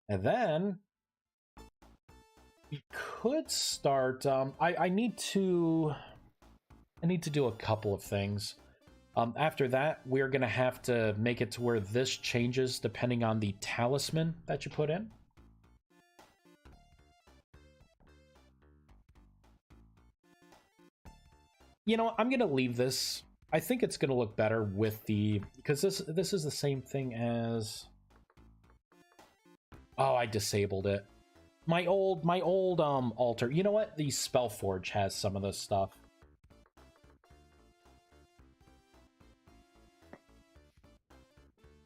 And then we could start. I need to do a couple of things. After that, we're gonna have to make it to where this changes depending on the talisman that you put in. You know, I'm gonna leave this. I think it's gonna look better with the, because this is the same thing as. Oh, I disabled it. My old altar. You know what? The Spellforge has some of this stuff.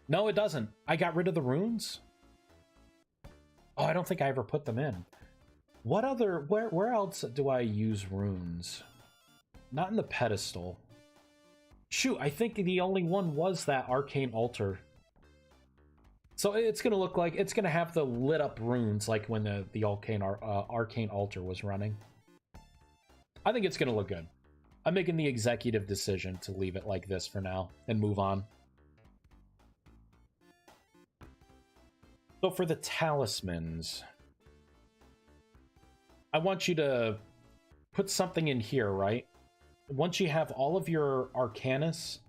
No, it doesn't. I got rid of the runes. Oh, I don't think I ever put them in. What other... Where else do I use runes? Not in the pedestal. Shoot, I think the only one was that arcane altar. So it's going to look like... It's going to have the lit up runes like when the arcane altar was running. I think it's going to look good. I'm making the executive decision to leave it like this for now and move on. So for the talismans, I want you to put something in here, right? Once you have all of your Arcanus,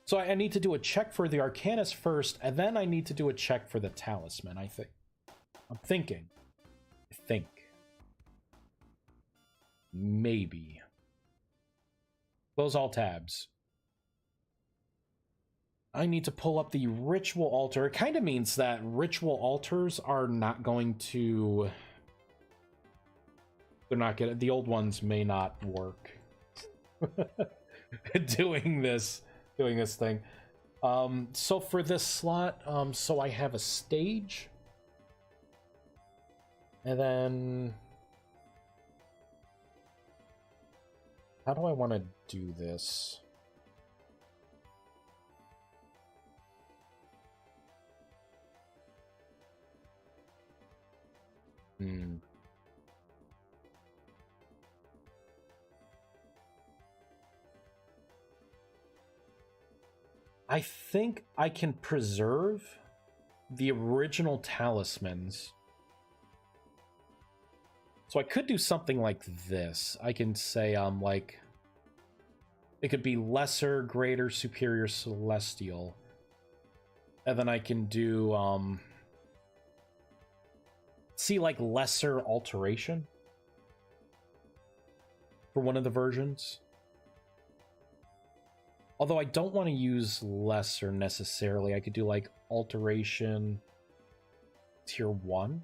so I need to do a check for the Arcanus first, and then I need to do a check for the talisman, I think. I'm thinking. I think. Maybe. Close all tabs. I need to pull up the ritual altar. It kind of means that ritual altars are not going to... They're not gonna... The old ones may not work. doing this thing. So for this slot, so I have a stage. And then... How do I want to do this? I think I can preserve the original talismans. So I could do something like this. I can say, like, it could be lesser, greater, superior, celestial. And then I can do, see, like, lesser alteration for one of the versions. Although I don't want to use lesser necessarily. I could do, like, alteration tier 1.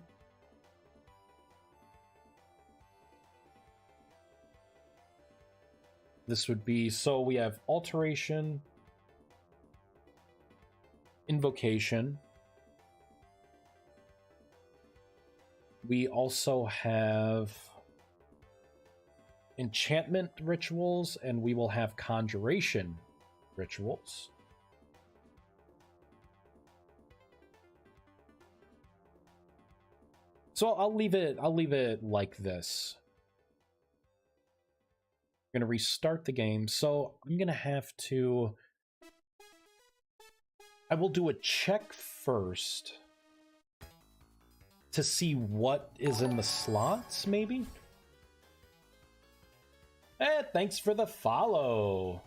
This would be, so we have alteration, invocation. We also have enchantment rituals, and we will have conjuration rituals. So I'll leave it like this. I'm going to restart the game. So I'm going to have to... I will do a check first to see what is in the slots, maybe? Thanks for the follow.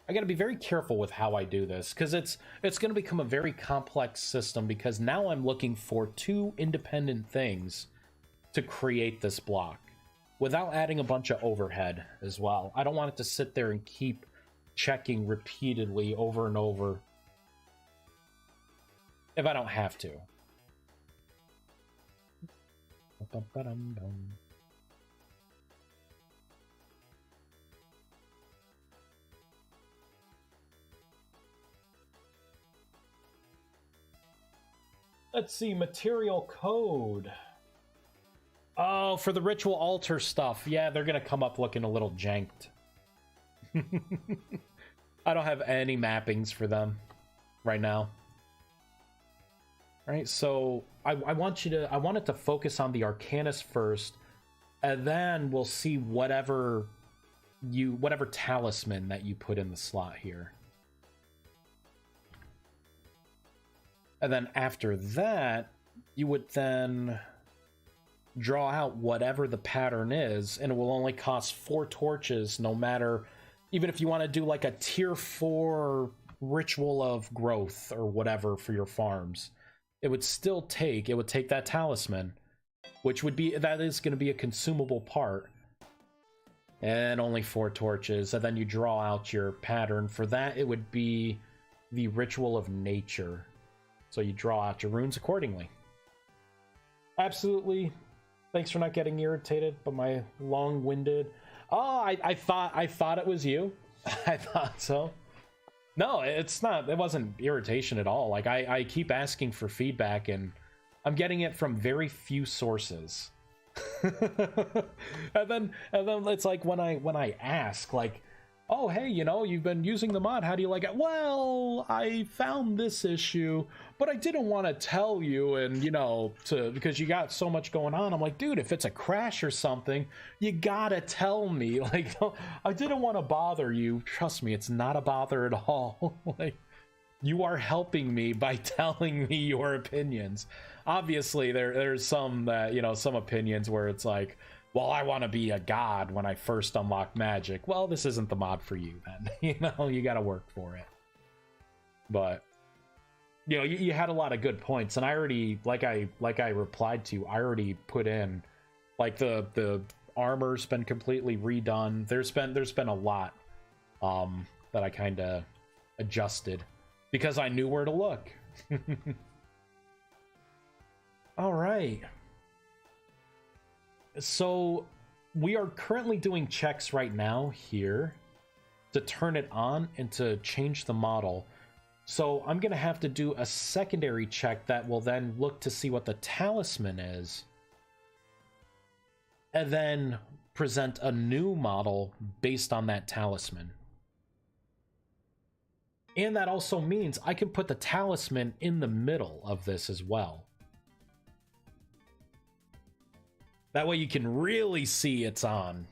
I gotta be very careful with how I do this, because it's going to become a very complex system, because now I'm looking for 2 independent things to create this block, without adding a bunch of overhead as well. I don't want it to sit there and keep checking repeatedly over and over if I don't have to. Let's see, material code. Oh, for the ritual altar stuff. Yeah, they're gonna come up looking a little janked. I don't have any mappings for them right now. All right, so I want it to focus on the Arcanus first, and then we'll see whatever talisman that you put in the slot here. And then after that, you would then draw out whatever the pattern is, and it will only cost 4 torches, no matter, even if you want to do like a tier 4 ritual of growth or whatever for your farms, it would take that talisman, that is going to be a consumable part, and only 4 torches, and then you draw out your pattern. For that, it would be the ritual of nature. So you draw out your runes accordingly. Absolutely. Thanks for not getting irritated by my long-winded... Oh, I thought it was you. I thought so. No, it's not. It wasn't irritation at all. Like, I keep asking for feedback, and I'm getting it from very few sources. and then it's like when I ask, like, oh, hey, you know, you've been using the mod. How do you like it? Well, I found this issue, but I didn't want to tell you, and, you know, because you got so much going on. I'm like, dude, if it's a crash or something, you gotta tell me. Like, I didn't want to bother you. Trust me, it's not a bother at all. Like, you are helping me by telling me your opinions. Obviously, there's some that, you know, some opinions where it's like, well, I want to be a god when I first unlock magic. Well, this isn't the mod for you then. You know, you got to work for it. But, you know, you had a lot of good points, and I already, like I replied to, I already put in, like, the armor's been completely redone. There's been a lot that I kind of adjusted because I knew where to look. All right. So we are currently doing checks right now here to turn it on and to change the model. So I'm going to have to do a secondary check that will then look to see what the talisman is, and then present a new model based on that talisman. And that also means I can put the talisman in the middle of this as well. That way you can really see it's on.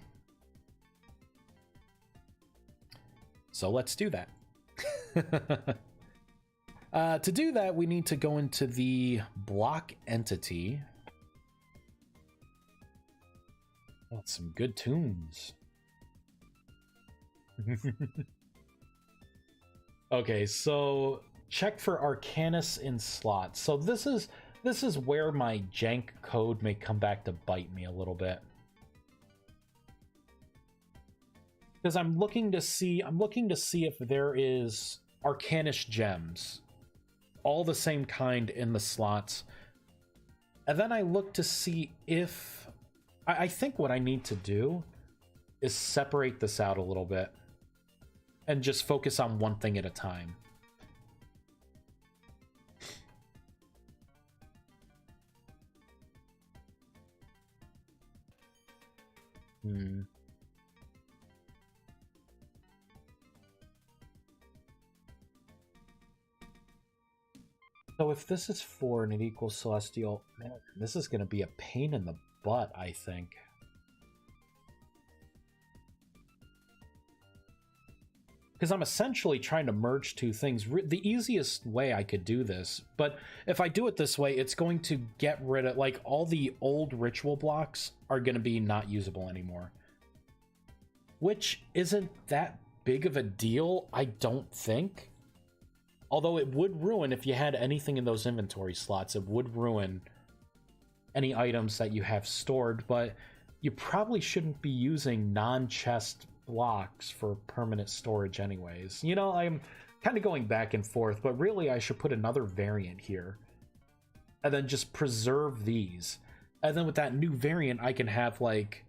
So let's do that. To do that, we need to go into the block entity. Oh, some good tunes. Okay, so check for Arcanus in slots. So this is where my jank code may come back to bite me a little bit. Because I'm looking to see if there is Arcanus gems, all the same kind in the slots. And then I look to see if I think what I need to do is separate this out a little bit and just focus on one thing at a time. So if this is 4 and it equals Celestial, man, this is going to be a pain in the butt, I think. Because I'm essentially trying to merge two things. The easiest way I could do this, but if I do it this way, it's going to get rid of, like, all the old ritual blocks are going to be not usable anymore. Which isn't that big of a deal, I don't think. Although it would ruin, if you had anything in those inventory slots, it would ruin any items that you have stored, but you probably shouldn't be using non-chest blocks for permanent storage anyways. You know, I'm kind of going back and forth, but really I should put another variant here. And then just preserve these. And then with that new variant, I can have, like,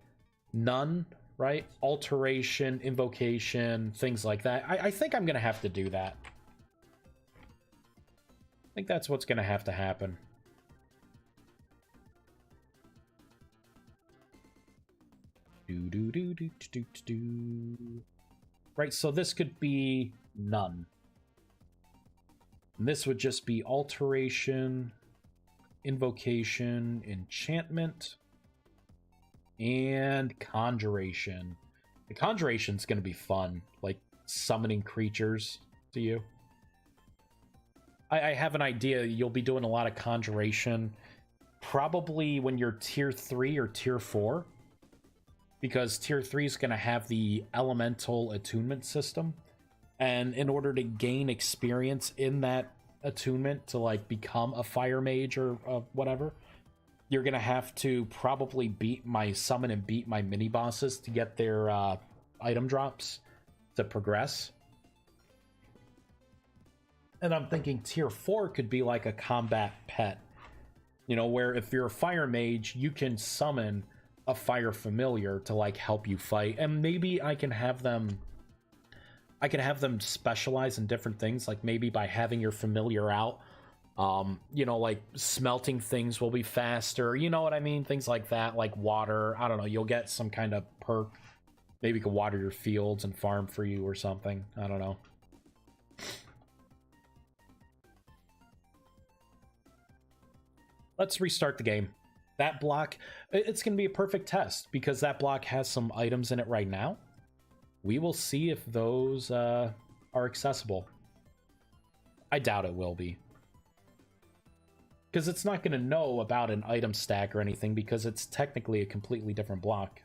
none, right? Alteration, invocation, things like that. I think I'm going to have to do that. I think that's what's going to have to happen. Right, so this could be none. And this would just be alteration, invocation, enchantment, and conjuration. The conjuration's going to be fun, like summoning creatures to you. I have an idea you'll be doing a lot of conjuration probably when you're tier 3 or tier 4, because tier 3 is going to have the elemental attunement system, and in order to gain experience in that attunement to, like, become a fire mage or whatever, you're going to have to probably summon and beat my mini bosses to get their item drops to progress. And I'm thinking tier 4 could be like a combat pet. You know, where if you're a fire mage, you can summon a fire familiar to, like, help you fight. And maybe I can have them specialize in different things, like maybe by having your familiar out, you know, like smelting things will be faster, you know what I mean? Things like that, like water. I don't know, you'll get some kind of perk Maybe you can water your fields and farm for you or something. I don't know. Let's restart the game. That block, it's going to be a perfect test because that block has some items in it right now. We will see if those are accessible. I doubt it will be. Because it's not going to know about an item stack or anything because it's technically a completely different block.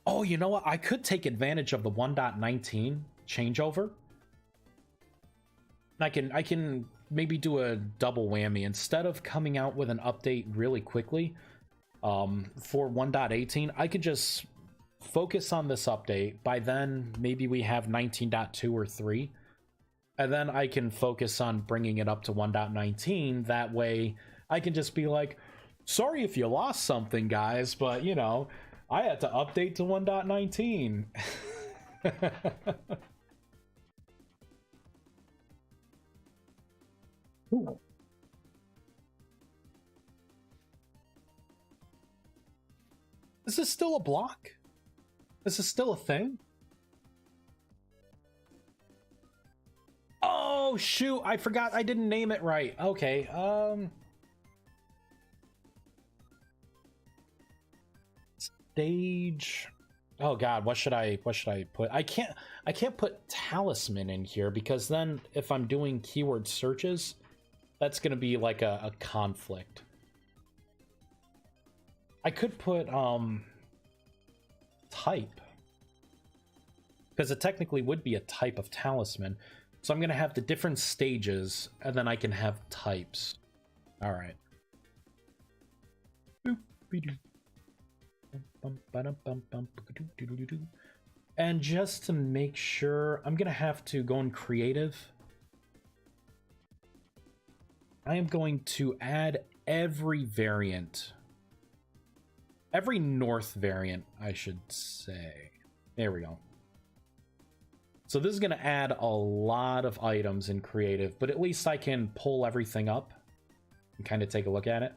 Oh, you know what? I could take advantage of the 1.19 changeover. I can maybe do a double whammy. Instead of coming out with an update really quickly for 1.18, I could just focus on this update. By then, maybe we have 19.2 or 3. And then I can focus on bringing it up to 1.19. That way, I can just be like, sorry if you lost something, guys, but, you know, I had to update to 1.19. Ooh. This is still a block? This is still a thing? Oh, shoot, I forgot I didn't name it right. Okay, stage. Oh god, what should I put? I can't put talisman in here because then if I'm doing keyword searches, that's gonna be like a conflict. I could put type, because it technically would be a type of talisman. So I'm gonna have the different stages, and then I can have types. All right. And just to make sure, I'm gonna have to go in creative. I am going to add every variant. Every north variant, I should say. There we go. So this is going to add a lot of items in creative, but at least I can pull everything up and kind of take a look at it.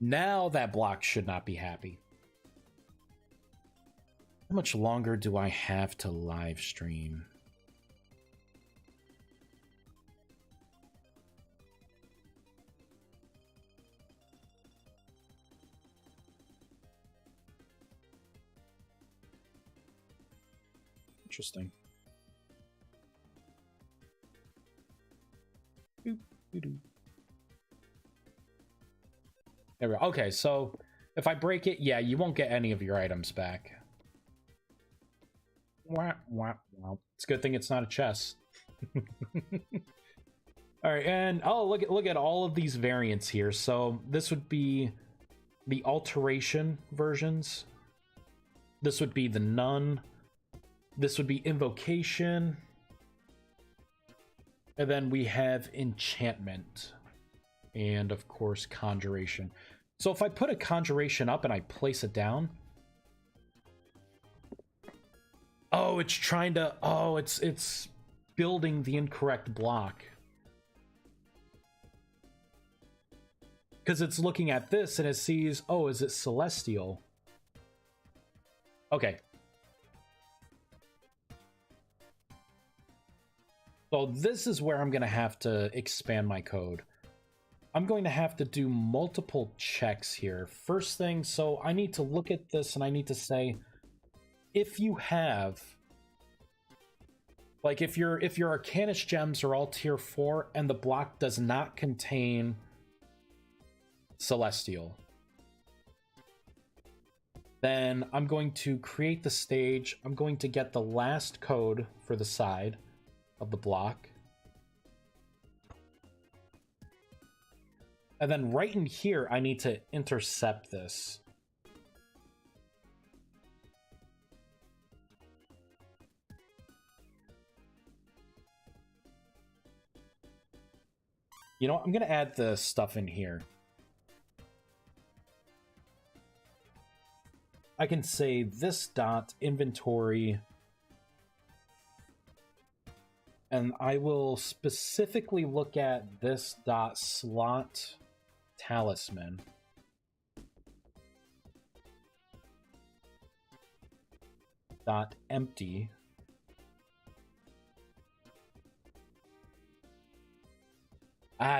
Now that block should not be happy. How much longer do I have to live stream? Interesting. There we go. Okay, so if I break it, yeah, you won't get any of your items back. Wow, wow, wow. It's a good thing it's not a chest. All right, and oh, look at all of these variants here. So this would be the alteration versions. This would be the none. This would be invocation. And then we have enchantment. And of course, conjuration. So if I put a conjuration up and I place it down. Oh, it's trying to, oh, it's building the incorrect block. Because it's looking at this and it sees, oh, is it celestial? Okay. So this is where I'm going to have to expand my code. I'm going to have to do multiple checks here. First thing, so I need to look at this and I need to say, if you have, like if your Arcanist gems are all tier 4 and the block does not contain celestial, then I'm going to create the stage. I'm going to get the last code for the side of the block. And then right in here, I need to intercept this. You know what? I'm going to add the stuff in here. I can say this dot inventory. and I will specifically look at this dot slot talisman. Dot empty.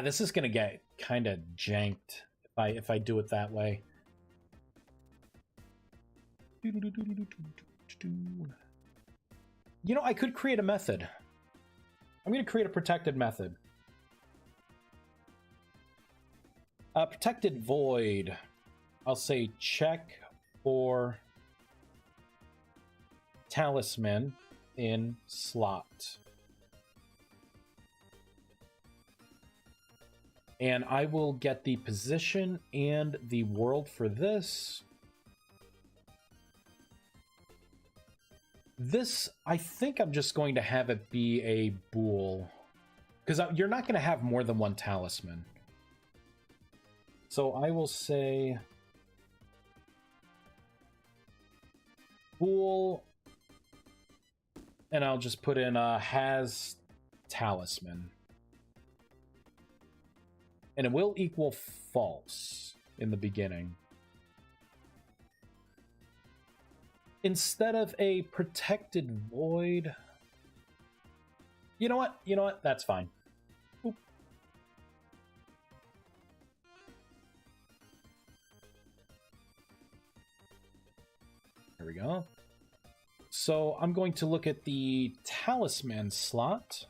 This is gonna get kind of janked if I do it that way. You know, I could create a method. I'm gonna create a protected method. Protected void. I'll say check for talisman in slot. And I will get the position and the world for this. This, I think I'm just going to have it be a bool. Because you're not going to have more than one talisman. So I will say bool. And I'll just put in has talisman. And it will equal false in the beginning. Instead of a protected void. You know what? You know what? That's fine. Oop. There we go. So I'm going to look at the talisman slot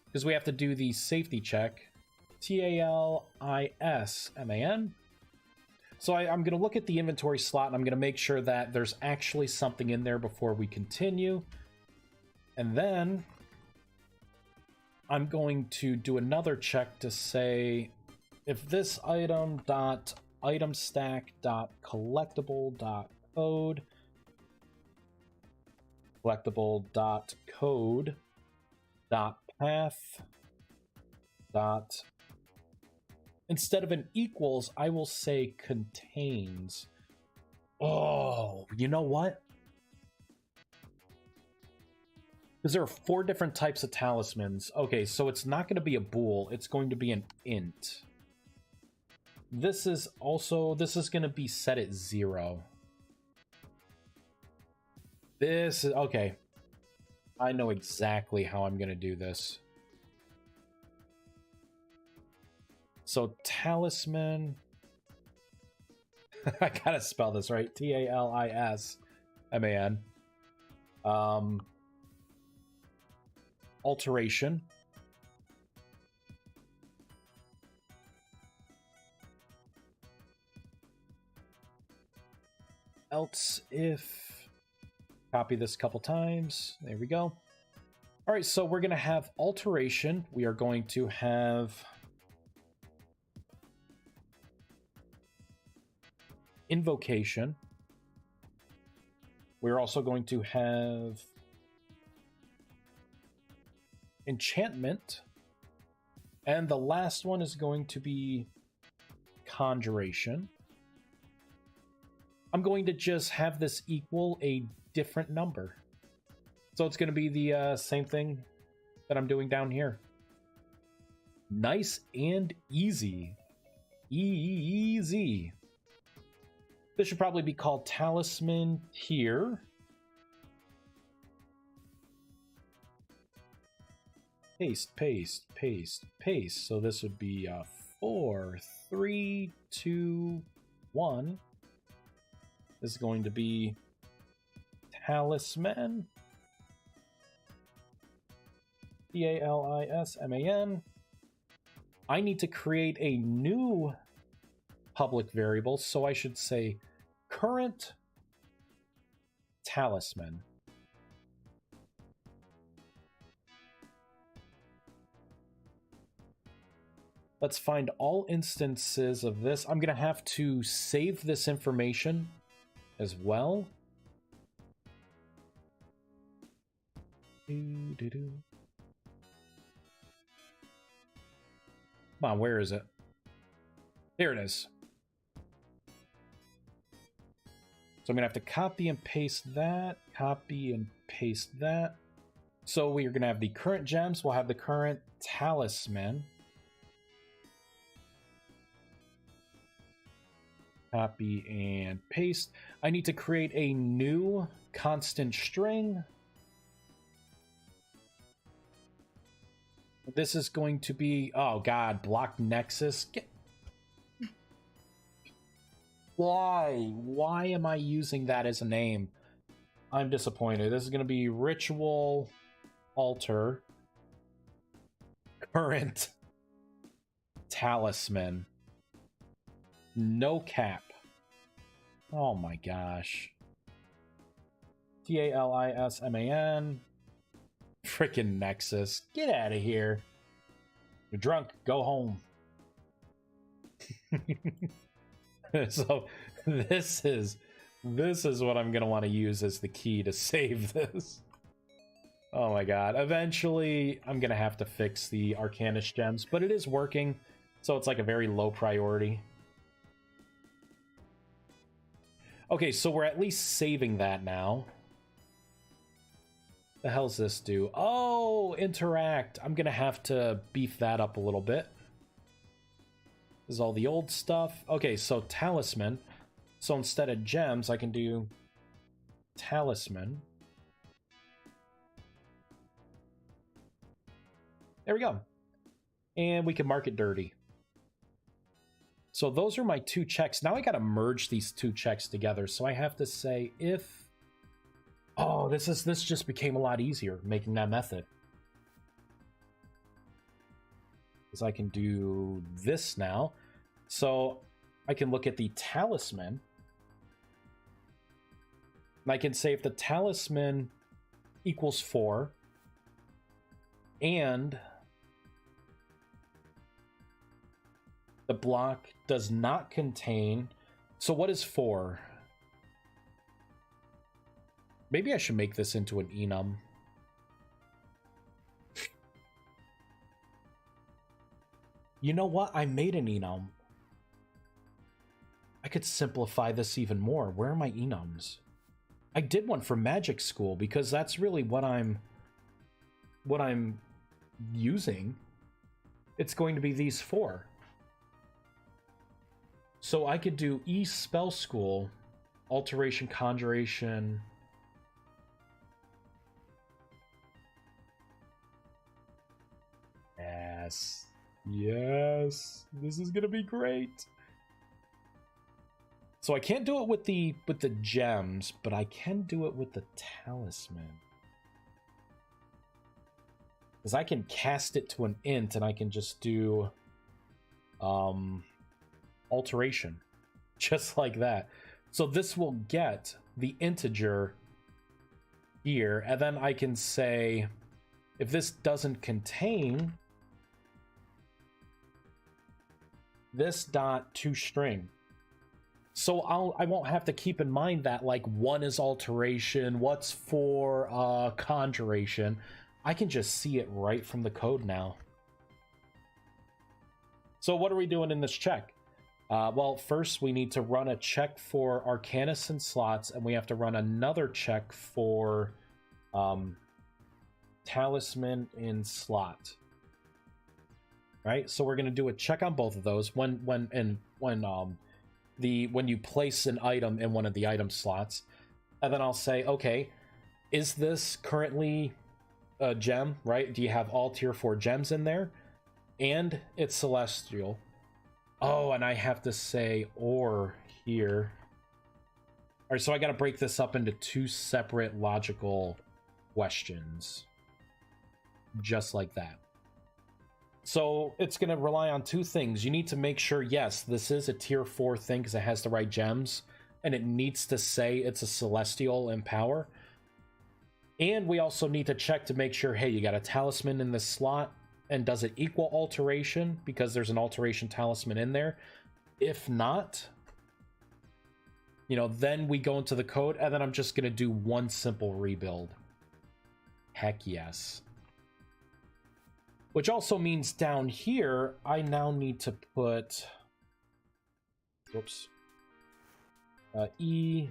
because we have to do the safety check. Talisman. So I'm going to look at the inventory slot and I'm going to make sure that there's actually something in there before we continue. And then I'm going to do another check to say if this item dot item stack dot collectible dot code dot path dot, instead of an equals, I will say contains. Oh, you know what? Because there are 4 different types of talismans. Okay, so it's not going to be a bool. It's going to be an int. This is going to be set at 0. This is, okay. I know exactly how I'm going to do this. So talisman, I gotta spell this right. Talisman. Alteration. Else if, copy this a couple times. There we go. All right, so we're gonna have alteration. We are going to have invocation. We're also going to have enchantment. And the last one is going to be conjuration. I'm going to just have this equal a different number. So it's going to be the same thing that I'm doing down here. Nice and easy. Easy. This should probably be called talisman here. Paste, paste, paste, paste. So this would be 4, 3, 2, 1. This is going to be talisman. Talisman. I need to create a new public variable, so I should say current talisman. Let's find all instances of this. I'm going to have to save this information as well. Come on, where is it? Here it is. So I'm going to have to copy and paste that, copy and paste that. So we're going to have the current gems. We'll have the current talisman. Copy and paste. I need to create a new constant string. This is going to be, oh god, block nexus. Why? Why am I using that as a name? I'm disappointed. This is going to be ritual altar current talisman. No cap. Oh my gosh. Talisman. Frickin' Nexus. Get out of here. You're drunk. Go home. So this is what I'm gonna want to use as the key to save this. Oh my god. Eventually, I'm gonna have to fix the Arcanist gems, but it is working, so it's like a very low priority. Okay, so we're at least saving that now. The hell's this do? Oh, interact. I'm gonna have to beef that up a little bit. This is all the old stuff. Okay, so talisman. So instead of gems, I can do talisman. There we go. And we can mark it dirty. So those are my two checks. Now I gotta merge these two checks together. So I have to say if... Oh, this just became a lot easier, making that method. Because I can do this now. So I can look at the talisman. And I can say if the talisman equals 4 and the block does not contain... So what is 4? Maybe I should make this into an enum. You know what? I made an enum. I could simplify this even more. Where are my enums? I did one for magic school because that's really what I'm using. It's going to be these 4. So I could do E spell school, alteration, conjuration. Yes. Yes. This is gonna be great. So I can't do it with the gems, but I can do it with the talisman. Because I can cast it to an int and I can just do alteration. Just like that. So this will get the integer here, and then I can say if this doesn't contain this dot toString. So I won't have to keep in mind that like 1 is alteration, what's for conjuration. I can just see it right from the code now. So what are we doing in this check? Well, first we need to run a check for Arcanist and slots, and we have to run another check for Talisman in slot. Right? So we're going to do a check on both of those when you place an item in one of the item slots. And then I'll say, okay, is this currently a gem, right? Do you have all tier 4 gems in there? And it's celestial. Oh, and I have to say or here. All right, so I got to break this up into 2 separate logical questions. Just like that. So it's going to rely on 2 things. You need to make sure, yes, this is a tier 4 thing because it has the right gems, and it needs to say it's a celestial in power. And we also need to check to make sure, hey, you got a talisman in this slot, and does it equal alteration? Because there's an alteration talisman in there. If not, you know, then we go into the code, and then I'm just going to do 1 simple rebuild. Heck yes. Which also means down here, I now need to put, whoops, e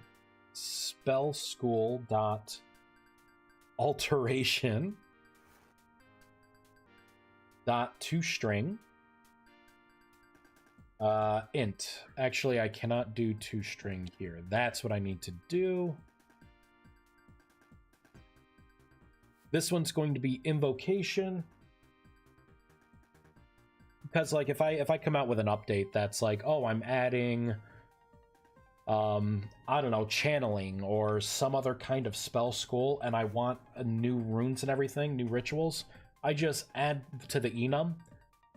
spell school dot alteration dot toString int. Actually, I cannot do toString here. That's what I need to do. This one's going to be invocation, because like if I come out with an update that's like, oh, I'm adding I don't know, channeling or some other kind of spell school, and I want new runes and everything, new rituals, I just add to the enum,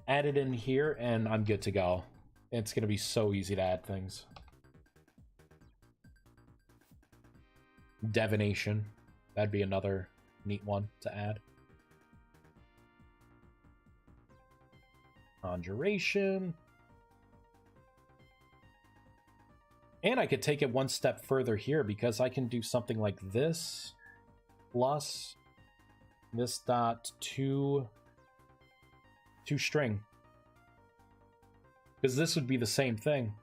add it in here, and I'm good to go. It's gonna be so easy to add things. Divination, that'd be another neat one to add. Conjuration. And I could take it one step further here, because I can do something like this plus this dot to string, because this would be the same thing.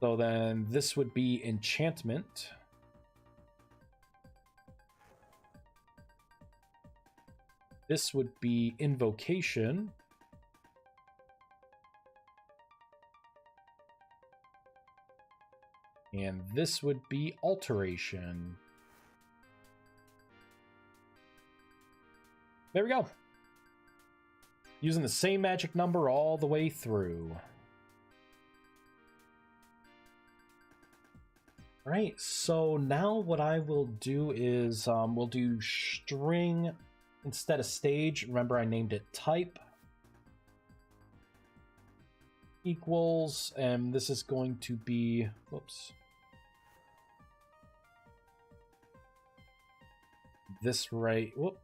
So then this would be enchantment. This would be invocation. And this would be alteration. There we go. Using the same magic number all the way through. All right, so now what I will do is we'll do string instead of stage. Remember, I named it type equals, and this is going to be, whoops, this right, whoop,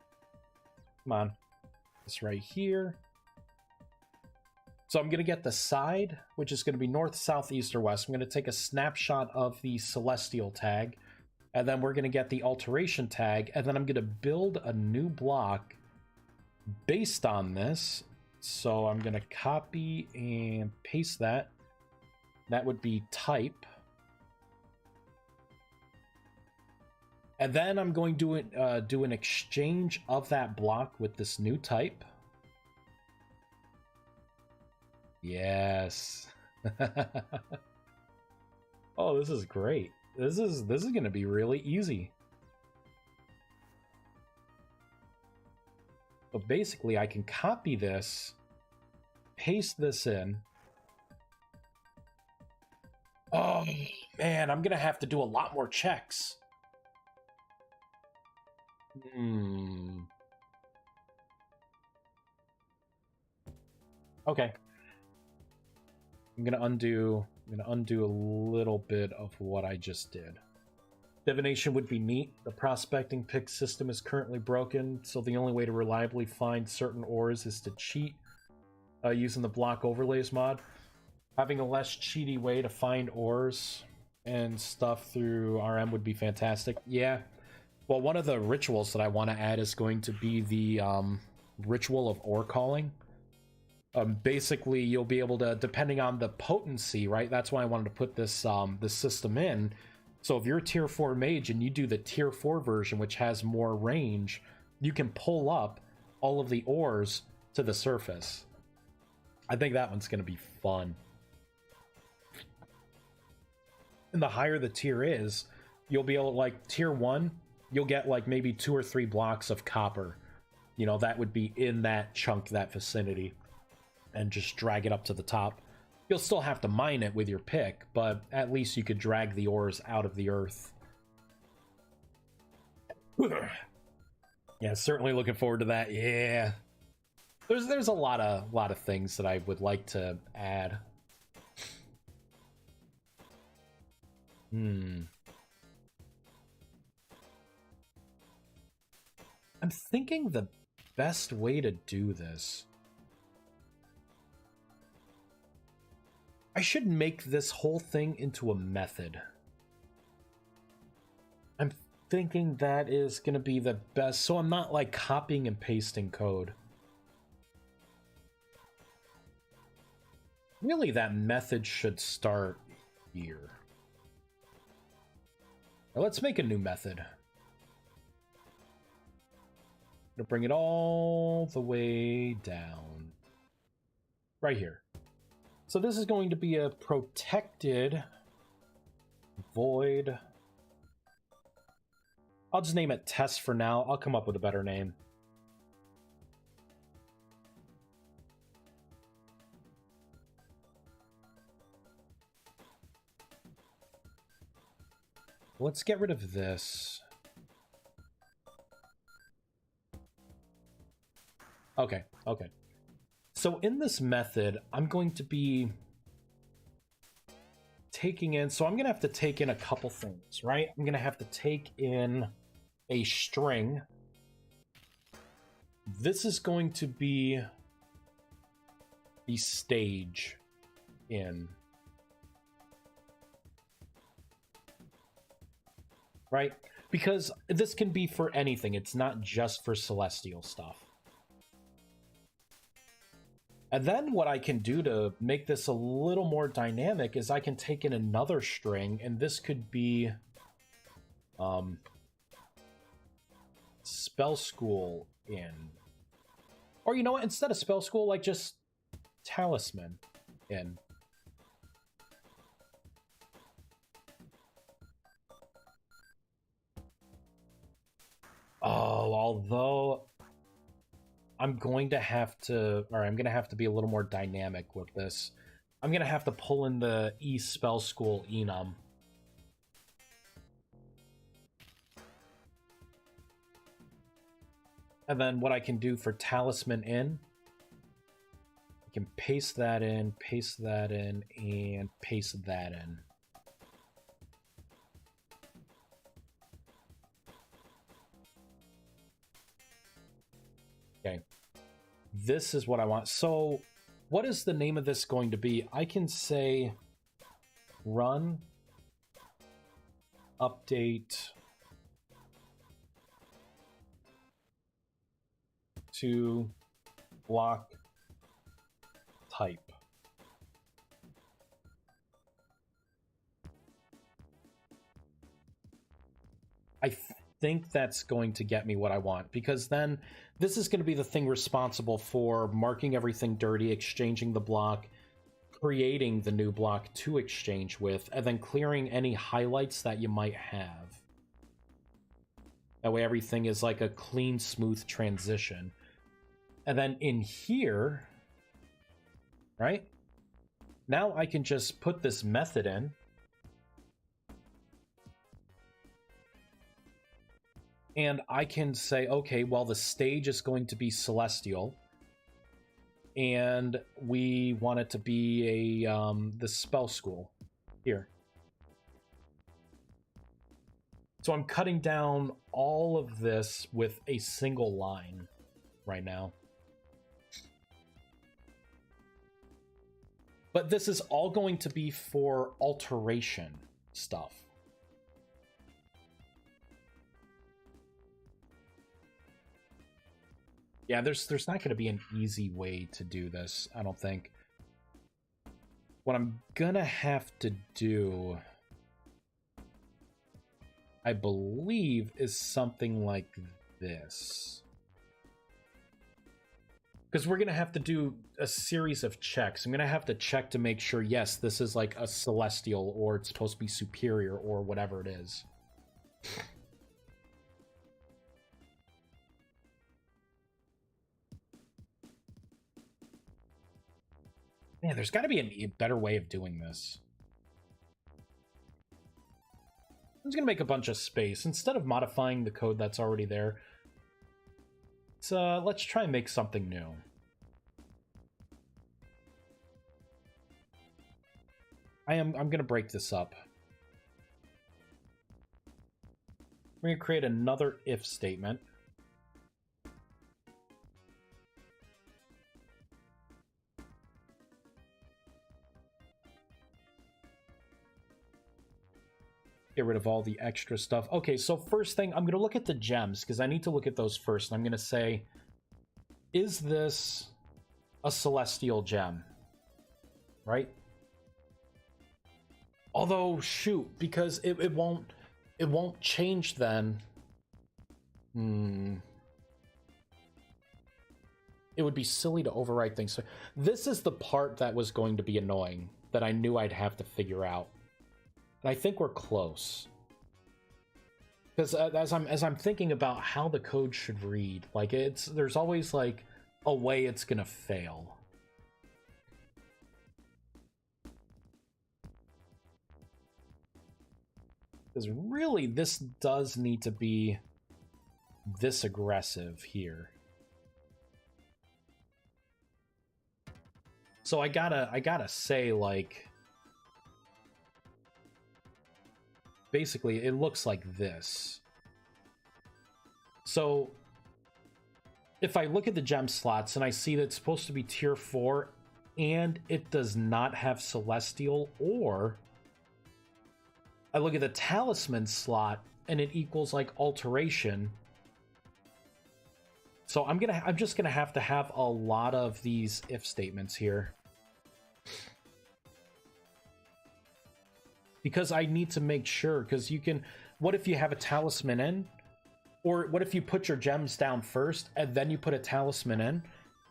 come on, this right here. So I'm going to get the side, which is going to be north, south, east, or west. I'm going to take a snapshot of the celestial tag, and then we're going to get the alteration tag, and then I'm going to build a new block based on this. So I'm going to copy and paste that. That would be type. And then I'm going to do an exchange of that block with this new type. Yes. Oh, this is great. This is going to be really easy. So basically, I can copy this, paste this in. Oh, man, I'm going to have to do a lot more checks. Okay. I'm gonna undo a little bit of what I just did. Divination would be neat. The prospecting pick system is currently broken, so the only way to reliably find certain ores is to cheat using the block overlays mod. Having a less cheaty way to find ores and stuff through RM would be fantastic. Yeah. Well, one of the rituals that I want to add is going to be the ritual of ore calling. Basically, you'll be able to, depending on the potency, right? That's why I wanted to put this this system in. So if you're a tier 4 mage and you do the tier 4 version, which has more range, you can pull up all of the ores to the surface. I think that one's going to be fun. And the higher the tier is, you'll be able to, like, tier 1, you'll get like maybe 2 or 3 blocks of copper. You know, that would be in that chunk, that vicinity. And just drag it up to the top. You'll still have to mine it with your pick, but at least you could drag the ores out of the earth. Yeah, certainly looking forward to that. Yeah. There's a lot of things that I would like to add. I'm thinking the best way to do this, I should make this whole thing into a method. I'm thinking that is going to be the best, so I'm not like copying and pasting code. Really, that method should start here. Now let's make a new method. I'm gonna bring it all the way down. Right here. So this is going to be a protected void. I'll just name it test for now. I'll come up with a better name. Let's get rid of this. Okay, okay. So in this method, I'm going to be taking in, so I'm going to have to take in a couple things, right? I'm going to have to take in a string. This is going to be the stage in. Right? Because this can be for anything. It's not just for celestial stuff. And then what I can do to make this a little more dynamic is I can take in another string, and this could be spell school in. Or you know what, instead of spell school, like just talisman in. Oh, although I'm going to have to, or I'm going to have to be a little more dynamic with this. I'm going to have to pull in the spell school enum. And then what I can do for talisman in, I can paste that in, and paste that in. Okay. This is what I want. So what is the name of this going to be? I can say run update to block type. I think that's going to get me what I want, because then this is going to be the thing responsible for marking everything dirty, exchanging the block, creating the new block to exchange with, and then clearing any highlights that you might have. That way everything is like a clean, smooth transition. And then in here, right? Now I can just put this method in. And I can say, okay, well, the stage is going to be celestial. And we want it to be a the spell school here. So I'm cutting down all of this with a single line right now. But this is all going to be for alteration stuff. Yeah, there's not going to be an easy way to do this, I don't think. What I'm gonna have to do, I believe, is something like this. Because we're going to have to do a series of checks. I'm going to have to check to make sure, yes, this is like a celestial, or it's supposed to be superior, or whatever it is. Man, there's got to be a better way of doing this. I'm just going to make a bunch of space. Instead of modifying the code that's already there, let's try and make something new. I'm going to break this up. We're going to create another if statement. Get rid of all the extra stuff. Okay, so first thing, I'm going to look at the gems, because I need to look at those first. And I'm going to say, is this a celestial gem? Right? Although, shoot, because it won't... It won't change then. It would be silly to overwrite things. So this is the part that was going to be annoying, that I knew I'd have to figure out. And I think we're close. Because as I'm thinking about how the code should read, like there's always like a way it's gonna fail. Because really, this does need to be this aggressive here. So I gotta say, like, basically it looks like this. So if I look at the gem slots and I see that it's supposed to be tier 4 and it does not have Celestial, or I look at the talisman slot and it equals like alteration. So I'm just gonna have to have a lot of these if statements here. Because I need to make sure, because you can, what if you have a talisman in? Or what if you put your gems down first and then you put a talisman in?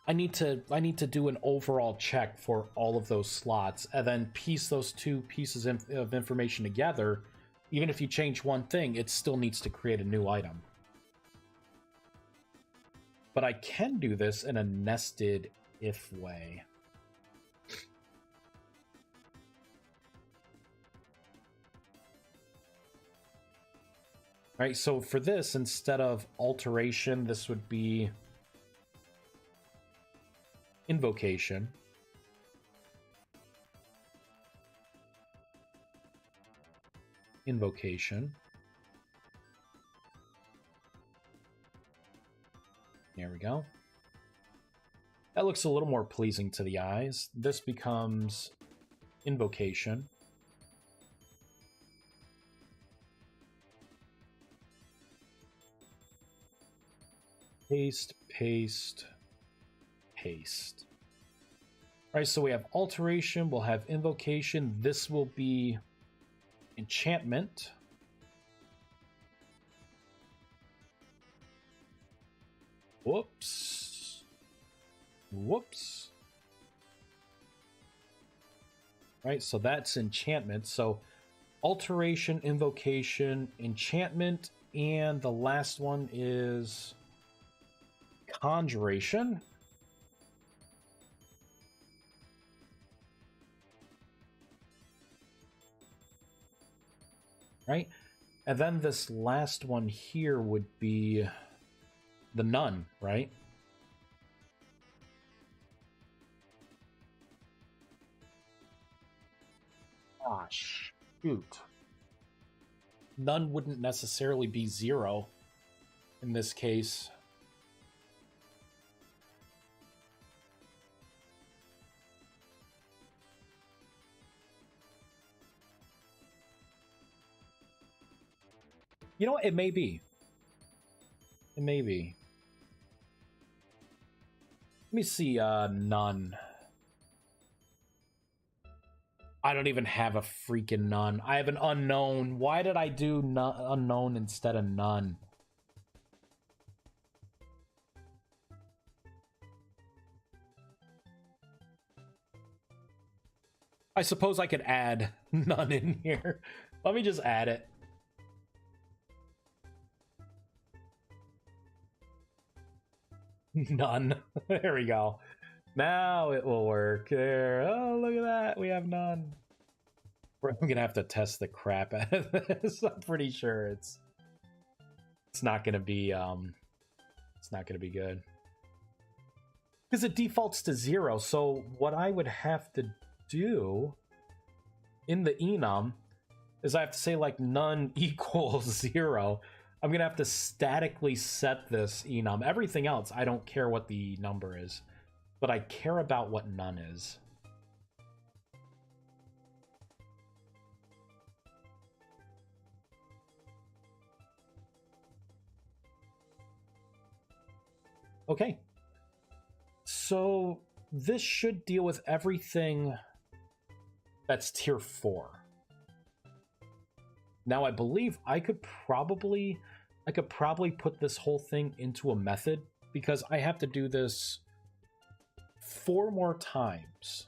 I need to do an overall check for all of those slots and then piece those two pieces of information together. Even if you change one thing, it still needs to create a new item. But I can do this in a nested if way. Right, so for this, instead of alteration, this would be invocation. Invocation. There we go. That looks a little more pleasing to the eyes. This becomes invocation. Paste, paste, paste. All right, so we have alteration, we'll have invocation. This will be enchantment. Whoops. Whoops. All right, so that's enchantment. So alteration, invocation, enchantment, and the last one is conjuration. Right? And then this last one here would be the nun, right? Ah, shoot. Nun wouldn't necessarily be 0 in this case. You know what? It may be. It may be. Let me see, nun. I don't even have a freaking nun. I have an unknown. Why did I do unknown instead of none? I suppose I could add none in here. Let me just add it. None. There we go. Now it will work. There. Oh, look at that. We have none. I'm gonna have to test the crap out of this. I'm pretty sure it's not gonna be good. Because it defaults to 0. So what I would have to do in the enum is I have to say like none equals 0. I'm gonna have to statically set this enum. Everything else, I don't care what the number is, but I care about what none is. Okay. So this should deal with everything that's tier 4. Now I believe I could probably put this whole thing into a method because I have to do this 4 more times.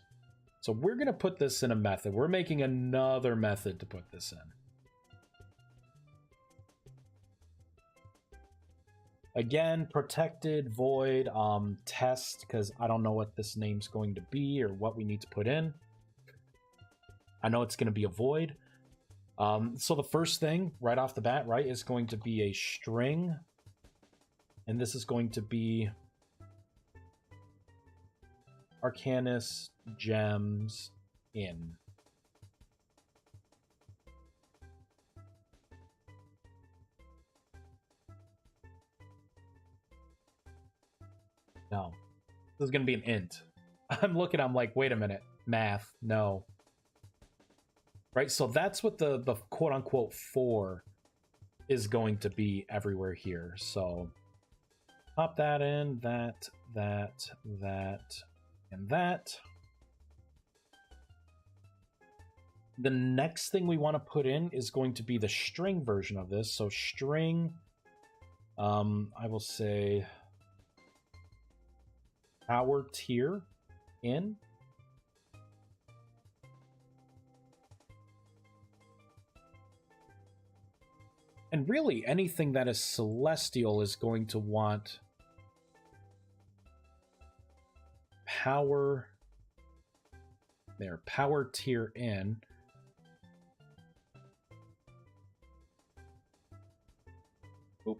So we're going to put this in a method. We're making another method to put this in. Again, protected void test, because I don't know what this name's going to be or what we need to put in. I know it's going to be a void. So the first thing right off the bat, right, is going to be a string. And this is going to be Arcanus gems in. No, this is going to be an int. I'm like, wait a minute, math, no. Right, so that's what the quote-unquote 4 is going to be everywhere here. So pop that in, that, and that. The next thing we want to put in is going to be the string version of this. So string, I will say power tier in. And really, anything that is celestial is going to want power tier in. Oop.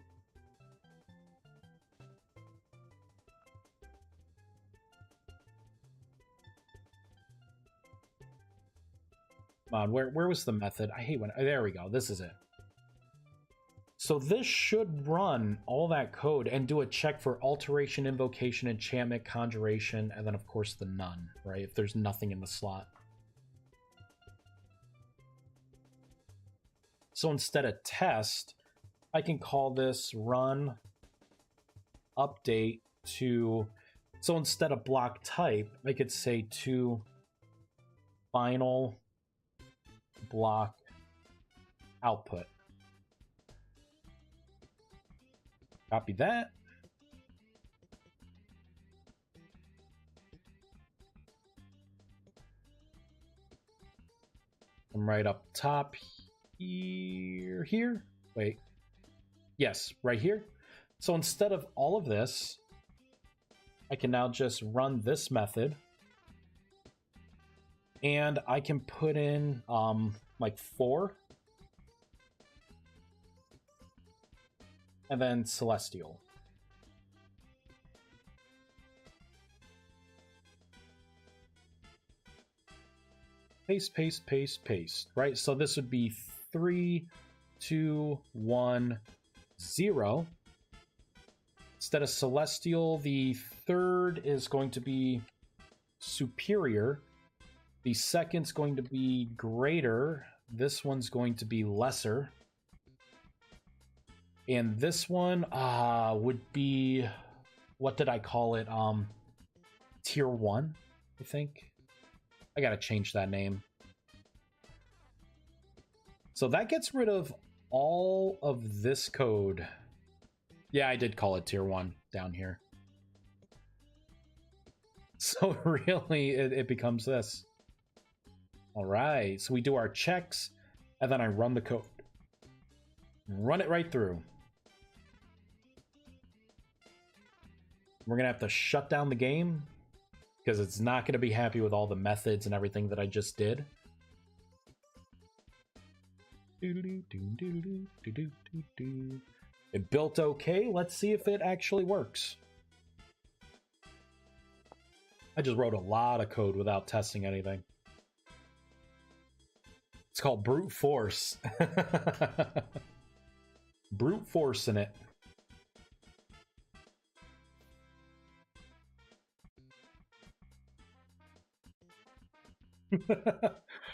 Come on, where was the method? I hate when... There we go, this is it. So this should run all that code and do a check for alteration, invocation, enchantment, conjuration, and then of course the none, right? If there's nothing in the slot. So instead of test, I can call this run update to... So instead of block type, I could say to final block output. Copy that. I'm right up top here. Wait. Yes, right here. So instead of all of this, I can now just run this method. And I can put in like 4. And then celestial. Paste, paste, paste, paste. Right? So this would be 3, 2, 1, 0. Instead of celestial, the third is going to be superior. The second's going to be greater. This one's going to be lesser. And this one would be, what did I call it? Tier 1, I think. I gotta change that name. So that gets rid of all of this code. Yeah, I did call it Tier 1 down here. So really, it becomes this. All right, so we do our checks, and then I run the code. Run it right through. We're going to have to shut down the game because it's not going to be happy with all the methods and everything that I just did. It built okay. Let's see if it actually works. I just wrote a lot of code without testing anything. It's called brute force. Brute force in it.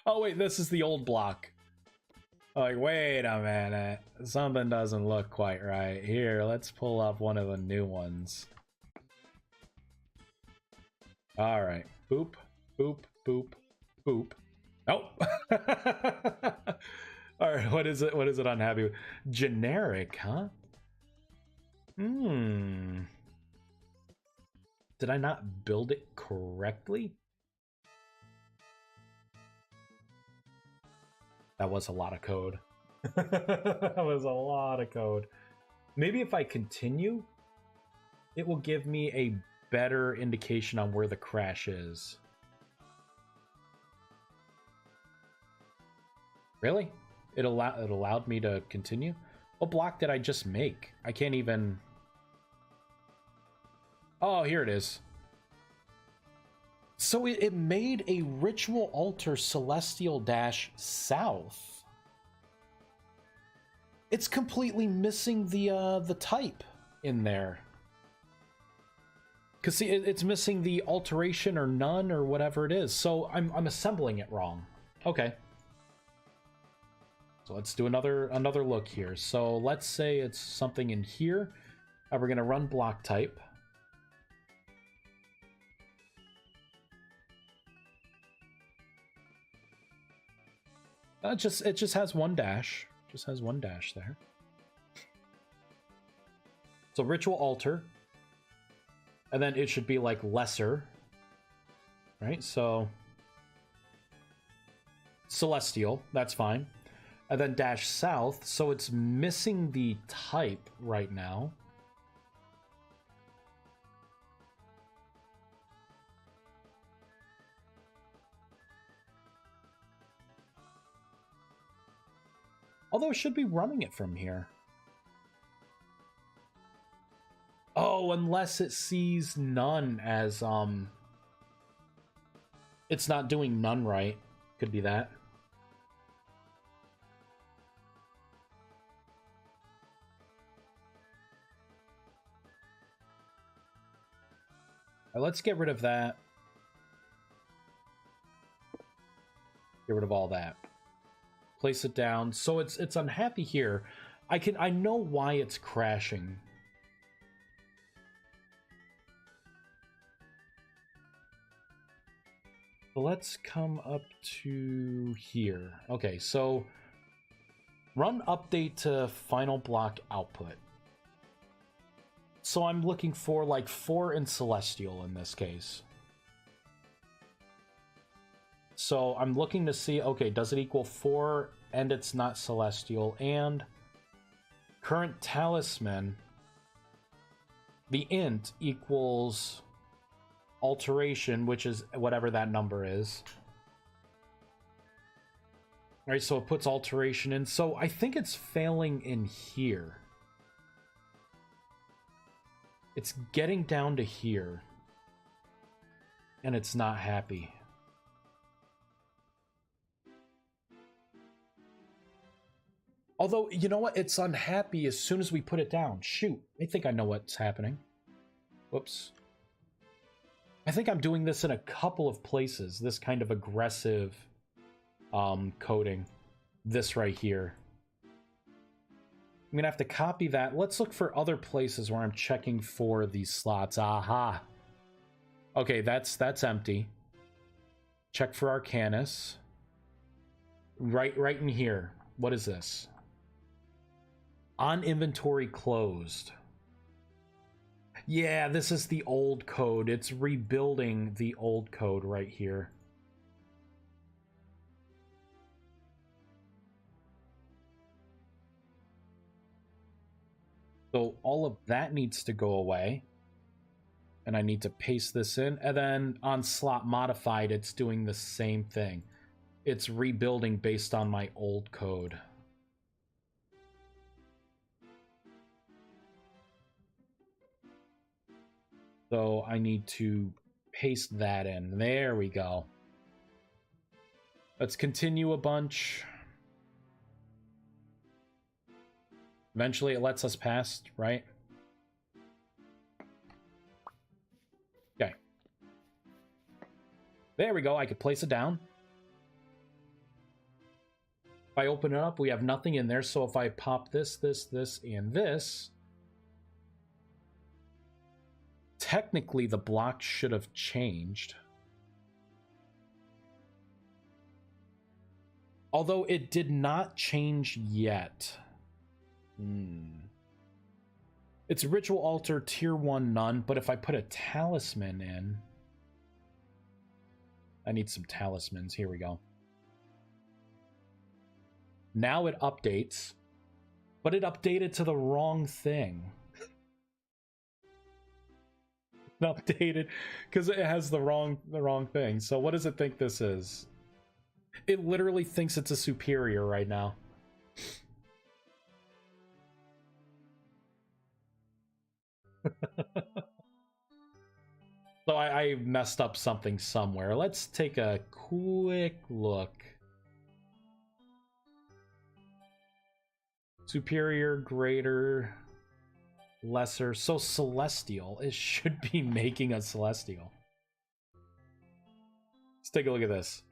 Oh wait, this is the old block. Like, wait a minute. Something doesn't look quite right. Here, let's pull up one of the new ones. Alright. Boop, boop, boop, boop. Oh! All right, what is it? What is it unhappy with? Generic, huh? Hmm. Did I not build it correctly? That was a lot of code. That was a lot of code. Maybe if I continue, it will give me a better indication on where the crash is. Really? It allowed me to continue? What block did I just make? I can't even... Oh, here it is. So it made a ritual altar celestial dash south. It's completely missing the type in there. Cause see, it's missing the alteration or none or whatever it is. So I'm assembling it wrong. Okay. So let's do another look here. So let's say it's something in here. We're gonna run block type. It just has one dash. Just has one dash there. So ritual altar. And then it should be like lesser. Right? So celestial, that's fine. And then dash south, so it's missing the type right now. Although it should be running it from here. Oh, unless it sees none as, it's not doing none right. Could be that. All right, let's get rid of that. Get rid of all that. Place it down. So it's unhappy here. I know why it's crashing. So let's come up to here. Okay, so run update to final block output. So I'm looking for like 4 in celestial in this case. So I'm looking to see, okay, does it equal 4 and it's not celestial, and current talisman, the int equals alteration, which is whatever that number is. All right, so it puts alteration in. So I think it's failing in here. It's getting down to here. And it's not happy. Although, you know what? It's unhappy as soon as we put it down. Shoot, I think I know what's happening. Whoops. I think I'm doing this in a couple of places, this kind of aggressive coding. This right here. I'm gonna have to copy that. Let's look for other places where I'm checking for these slots. Aha. Okay, that's empty. Check for Arcanus. Right in here. What is this? On inventory closed. Yeah, this is the old code. It's rebuilding the old code right here. So all of that needs to go away. And I need to paste this in. And then on slot modified, it's doing the same thing. It's rebuilding based on my old code. So I need to paste that in. There we go. Let's continue a bunch. Eventually it lets us pass, right? Okay. There we go. I could place it down. If I open it up, we have nothing in there. So if I pop this, and this, technically the block should have changed. Although it did not change yet. It's Ritual Altar Tier 1 None, but if I put a talisman in... I need some talismans. Here we go. Now it updates, but it updated to the wrong thing. It updated because it has the wrong thing. So what does it think this is? It literally thinks it's a superior right now. So I messed up something somewhere. Let's take a quick look. Superior, greater, lesser. So celestial. It should be making a celestial. Let's take a look at this.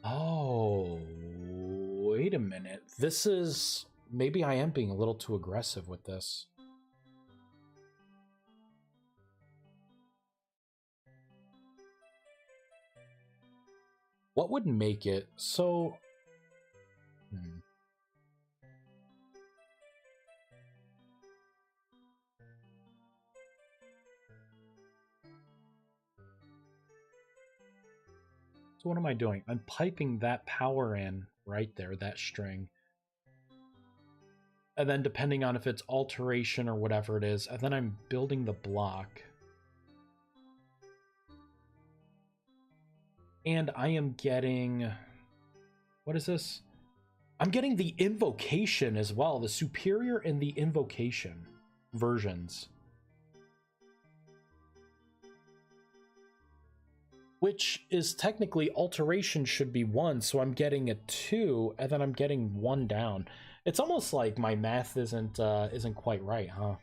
Oh, wait a minute. This is... Maybe I am being a little too aggressive with this. What would make it so... So what am I doing? I'm piping that power in right there, that string. And then depending on if it's alteration or whatever it is, and then I'm building the block. And I am getting... What is this? I'm getting the invocation as well, the superior and the invocation versions. Which is technically alteration should be 1, so I'm getting a 2, and then I'm getting 1 down. It's almost like my math isn't quite right, huh?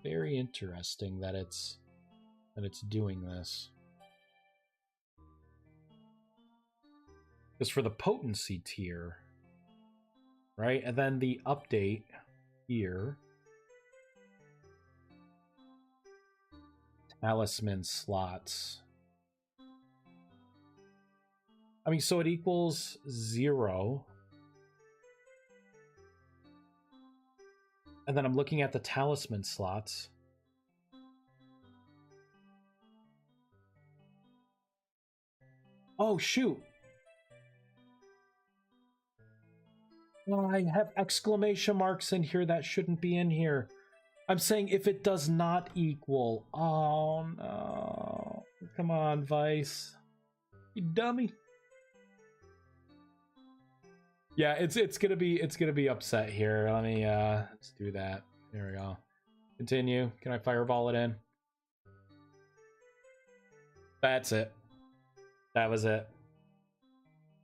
Very interesting that it's doing this. Because for the potency tier, right, and then the update here. Talisman slots. I mean, so it equals 0. And then I'm looking at the talisman slots. Oh, shoot. Well, I have exclamation marks in here that shouldn't be in here. I'm saying if it does not equal. Oh no. Come on, Vice. You dummy. Yeah, it's gonna be upset here. Let me let's do that. There we go. Continue. Can I fireball it in? That's it. That was it.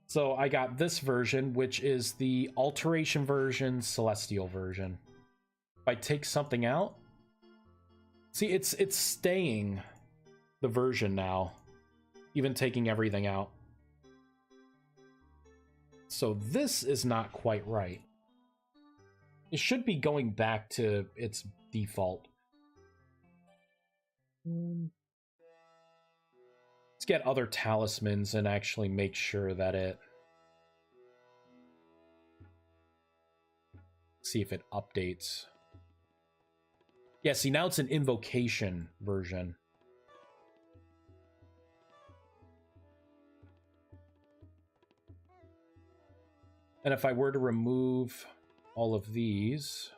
So I got this version, which is the alteration version, celestial version. If I take something out, see, it's staying the version now, even taking everything out. So this is not quite right. It should be going back to its default. Let's get other talismans and actually make sure that it... See if it updates. Yeah, see, now it's an invocation version. And if I were to remove all of these,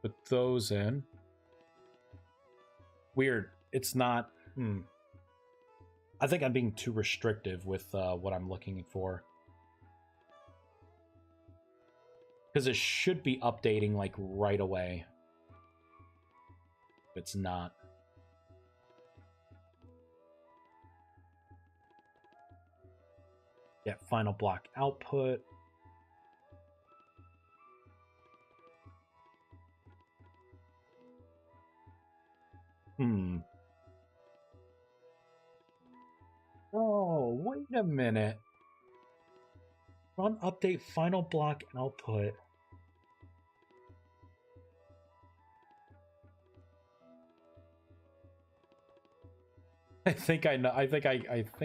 put those in. Weird. It's not... I think I'm being too restrictive with what I'm looking for. Because it should be updating, like, right away. It's not. Yeah, final block output. Oh, wait a minute. Run update final block output. I think I know. I think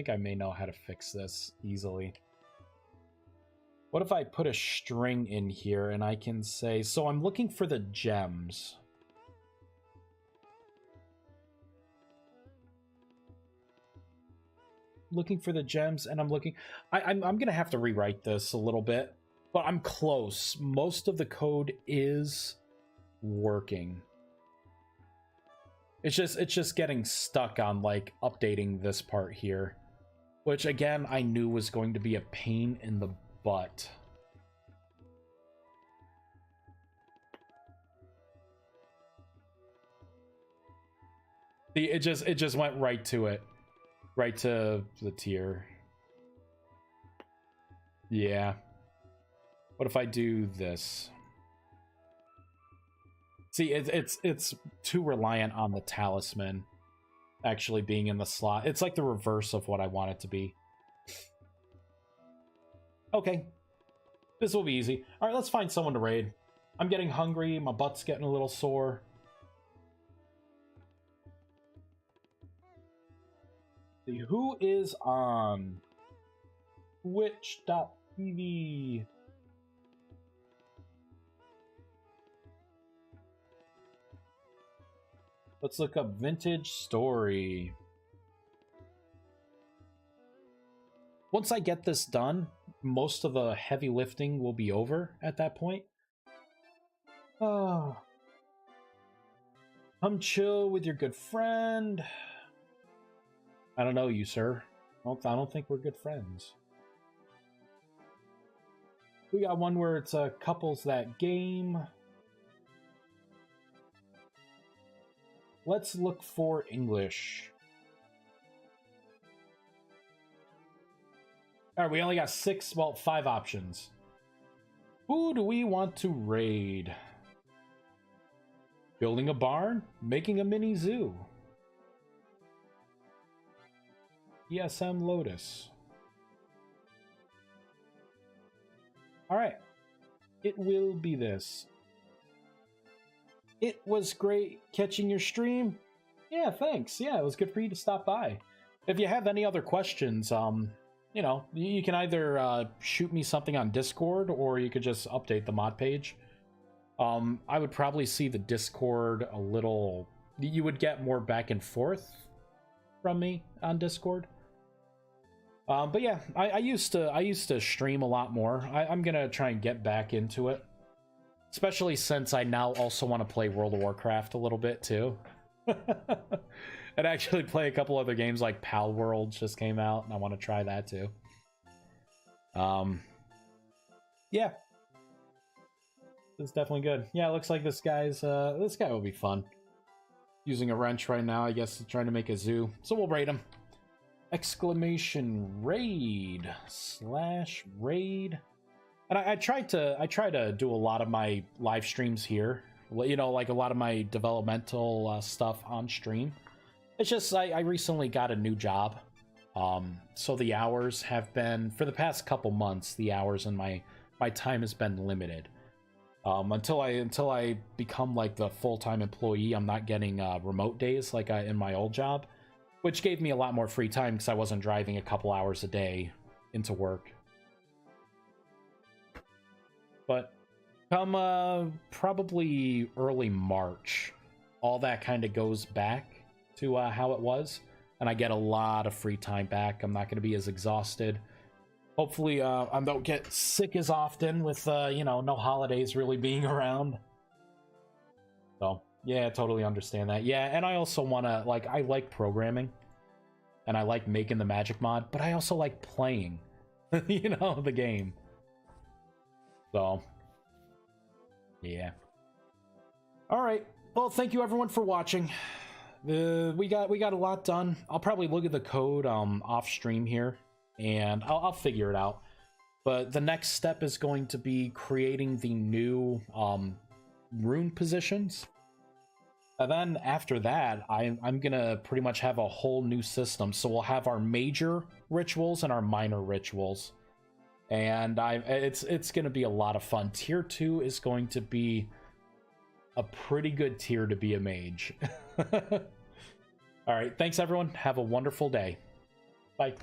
I may know how to fix this easily. What if I put a string in here and I can say, so I'm looking for the gems. Looking for the gems, and I'm looking. I'm gonna have to rewrite this a little bit, but I'm close. Most of the code is working. It's just getting stuck on like updating this part here, which again I knew was going to be a pain in the butt. See, it just went right to it, right to the tier. Yeah. What if I do this? See, it's too reliant on the talisman actually being in the slot. It's like the reverse of what I want it to be. Okay. This will be easy. Alright, let's find someone to raid. I'm getting hungry, my butt's getting a little sore. See, who is on Twitch.tv? Let's look up Vintage Story. Once I get this done, most of the heavy lifting will be over at that point. Oh. Come chill with your good friend. I don't know you, sir. I don't think we're good friends. We got one where it's couples that game. Let's look for English. Alright, we only got 5 options. Who do we want to raid? Building a barn? Making a mini zoo? ESM Lotus. Alright. It will be this. It was great catching your stream. Yeah, thanks. Yeah, it was good for you to stop by. If you have any other questions, you know, you can either shoot me something on Discord, or you could just update the mod page. I would probably see the Discord a little... You would get more back and forth from me on Discord. But yeah, I used to stream a lot more. I'm gonna try and get back into it. Especially since I now also want to play World of Warcraft a little bit, too. And actually play a couple other games, like Pal Worlds just came out, and I want to try that, too. Yeah. It's definitely good. Yeah, it looks like this guy will be fun. Using a wrench right now, I guess, trying to make a zoo. So we'll raid him. Exclamation raid / raid. And I try to do a lot of my live streams here. You know, like a lot of my developmental stuff on stream. It's just I recently got a new job, so the hours have been, for the past couple months, the hours in my time has been limited. Until I become like the full-time employee, I'm not getting remote days like in my old job, which gave me a lot more free time because I wasn't driving a couple hours a day into work. But come probably early March, all that kind of goes back to how it was, and I get a lot of free time back. I'm not going to be as exhausted. Hopefully, I don't get sick as often with, you know, no holidays really being around. So, yeah, I totally understand that. Yeah, and I also want to, like, I like programming, and I like making the Magic mod, but I also like playing, you know, the game. So, yeah. Alright, well, thank you everyone for watching. We got a lot done. I'll probably look at the code off stream here, and I'll figure it out. But the next step is going to be creating the new rune positions. And then after that, I'm gonna pretty much have a whole new system. So we'll have our major rituals and our minor rituals, and it's gonna be a lot of fun. Tier 2 is going to be a pretty good tier to be a mage. All right, thanks everyone. Have a wonderful day. Bye.